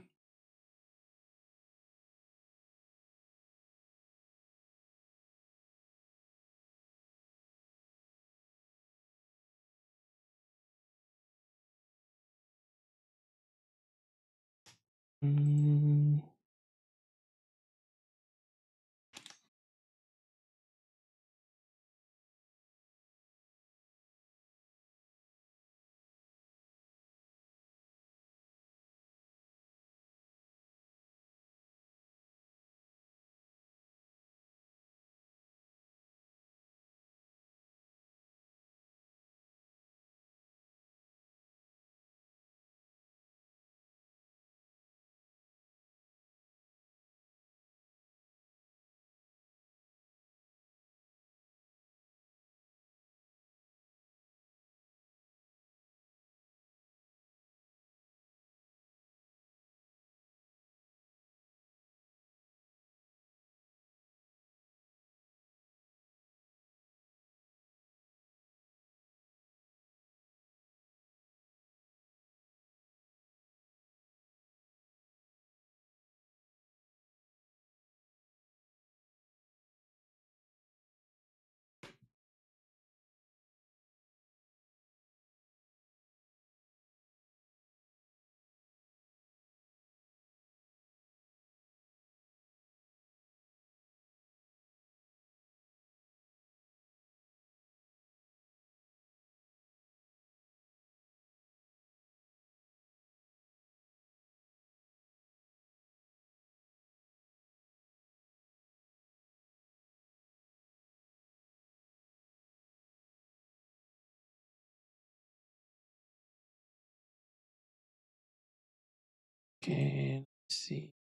Okay, let's see.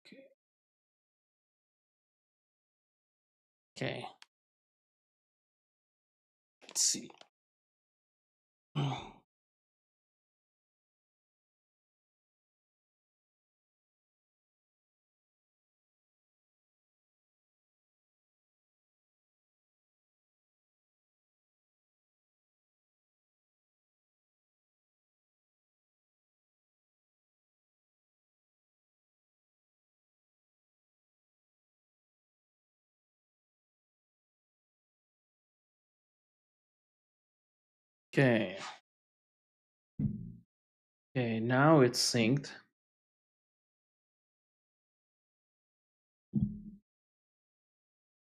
Okay. Okay. Let's see. Okay. Okay, now it's synced.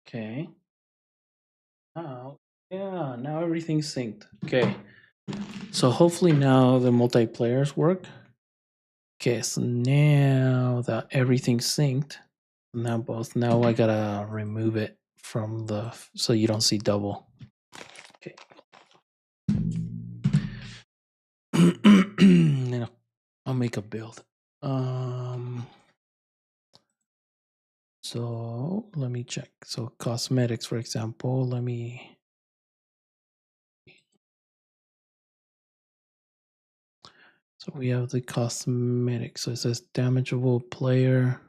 Okay. Now, yeah, now everything's synced. Okay. So hopefully now the multiplayers work. Okay, so now that everything's synced, now I gotta remove it from the so you don't see double. Okay. Then I'll make a build. So let me check. So cosmetics, for example, let me. So we have the cosmetics. So it says damageable player.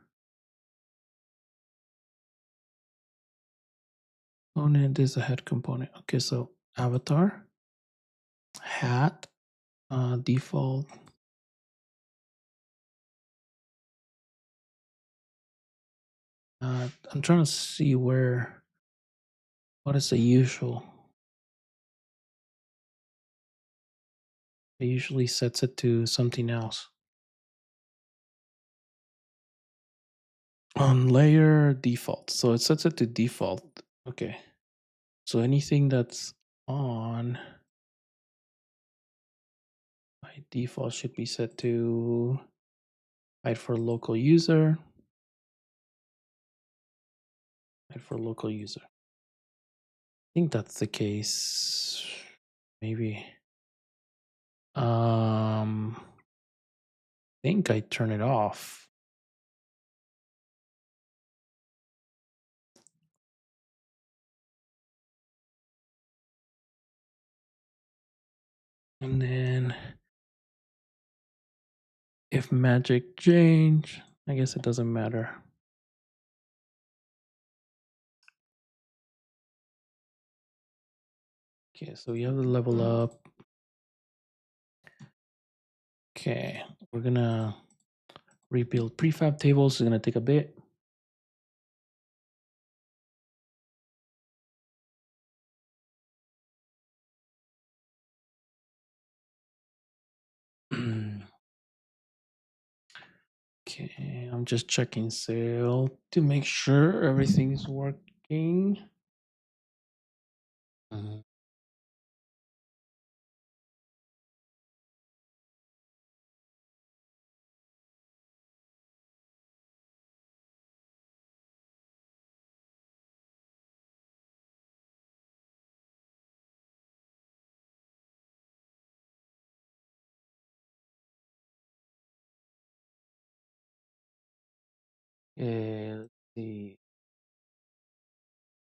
Component is a head component. Okay, so avatar, hat, default. I'm trying to see what is the usual. It usually sets it to something else. On layer default. So it sets it to default. Okay. So anything that's on by default should be set to hide for local user. Hide for local user. I think that's the case. Maybe. I think I turn it off. And then if magic change, I guess it doesn't matter. Okay, so we have the level up. Okay, we're gonna rebuild prefab tables. It's gonna take a bit. Okay, I'm just checking sale to make sure everything's working. Let's see.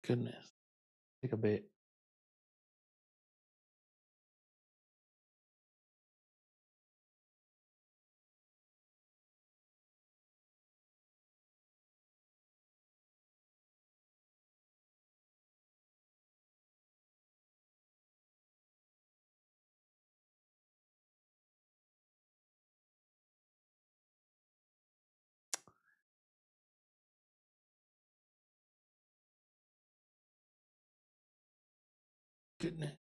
Goodness, take a bit. Goodness.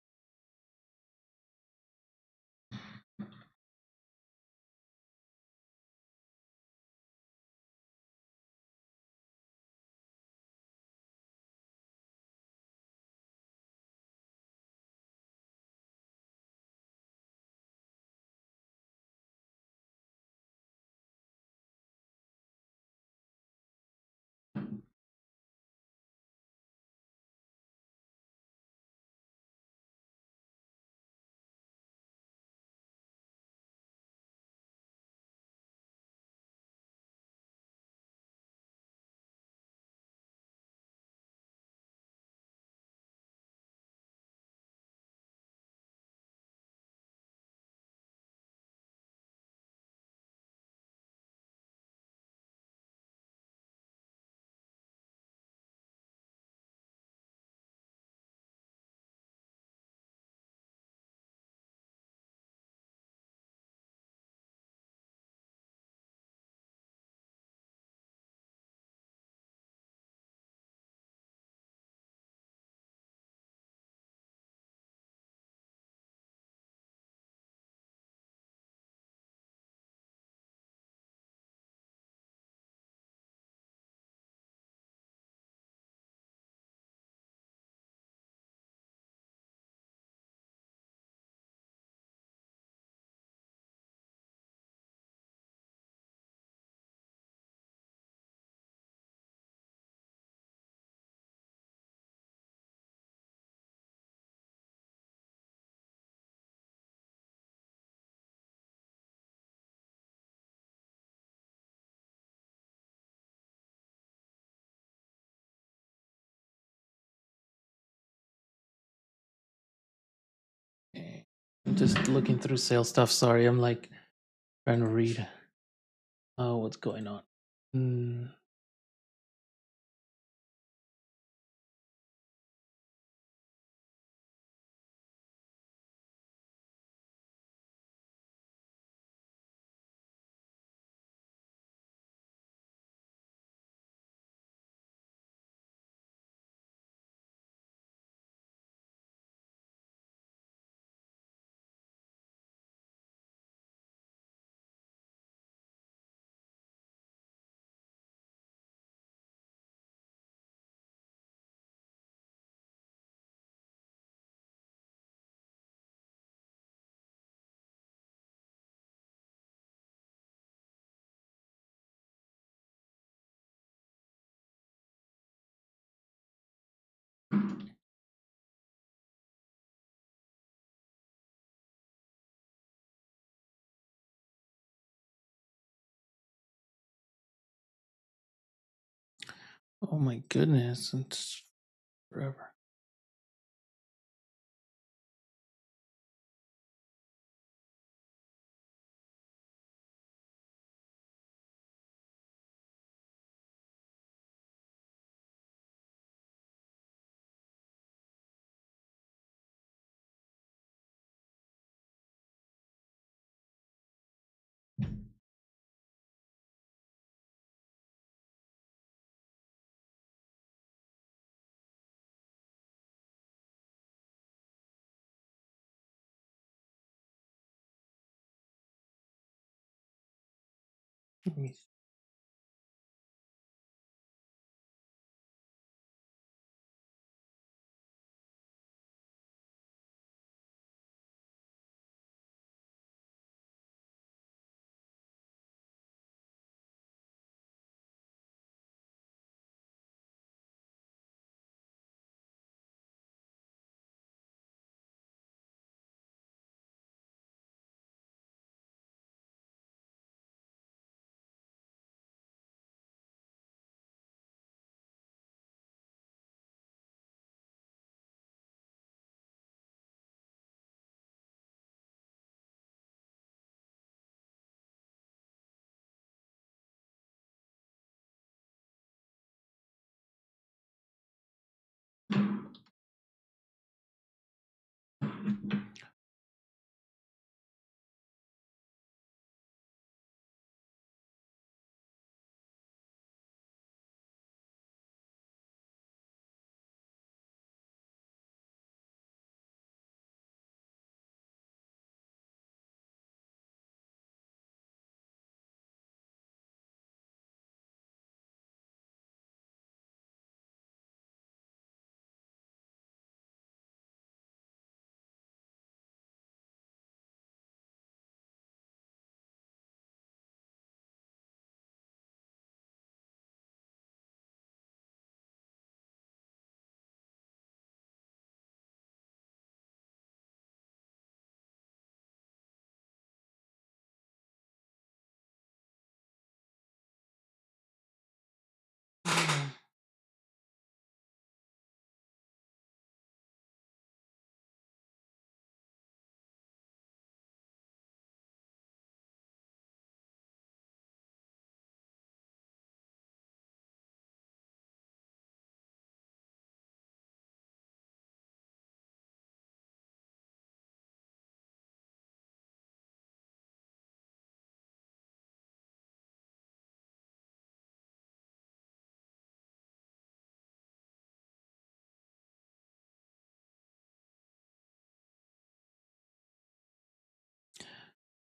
I'm just looking through sales stuff. Sorry, I'm like trying to read what's going on. Oh my goodness, it's forever. Let me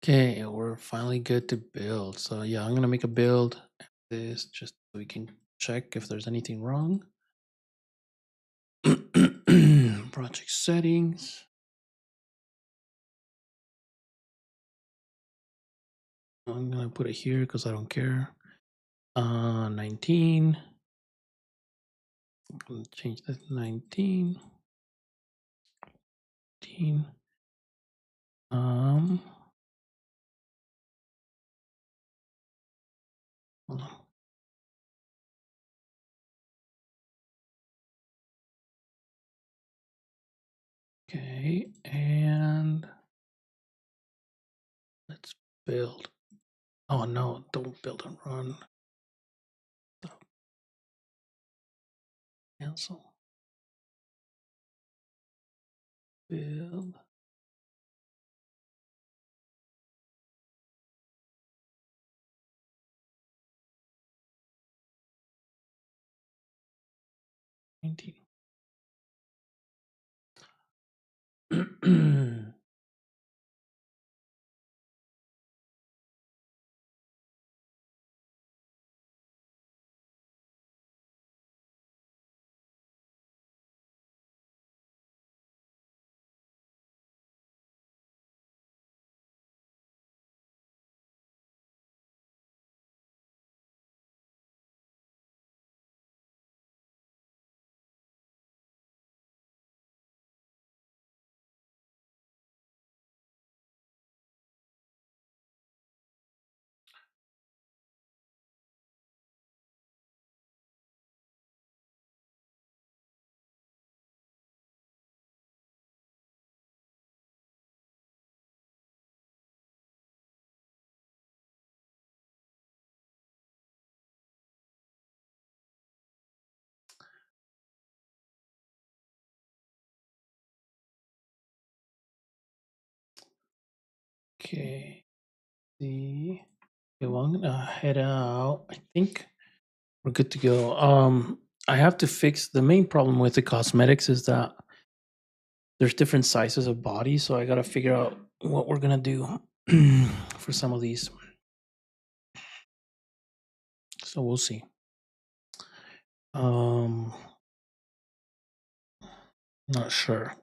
Okay, we're finally good to build. So yeah, I'm gonna make a build this just so we can check if there's anything wrong. Project settings. I'm gonna put it here because I don't care. 19. I'm gonna change that 19. 19. Um, hold on. Okay, and Build. Oh no, don't build and run. Stop. Cancel. Build. Okay. See. Okay, well, I'm gonna head out. I think we're good to go. I have to fix the main problem with the cosmetics is that there's different sizes of bodies, so I gotta figure out what we're gonna do for some of these. So we'll see. Um, not sure,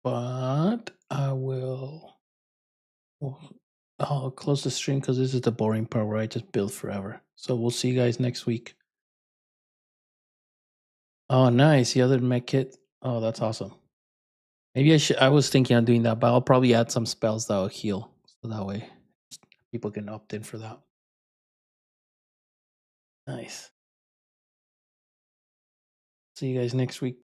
but I will. Well, I'll close the stream because this is the boring part where I just build forever. So we'll see you guys next week. Oh, nice! The other mech kit. Oh, that's awesome. Maybe I should. I was thinking of doing that, but I'll probably add some spells that will heal, so that way people can opt in for that. Nice. See you guys next week.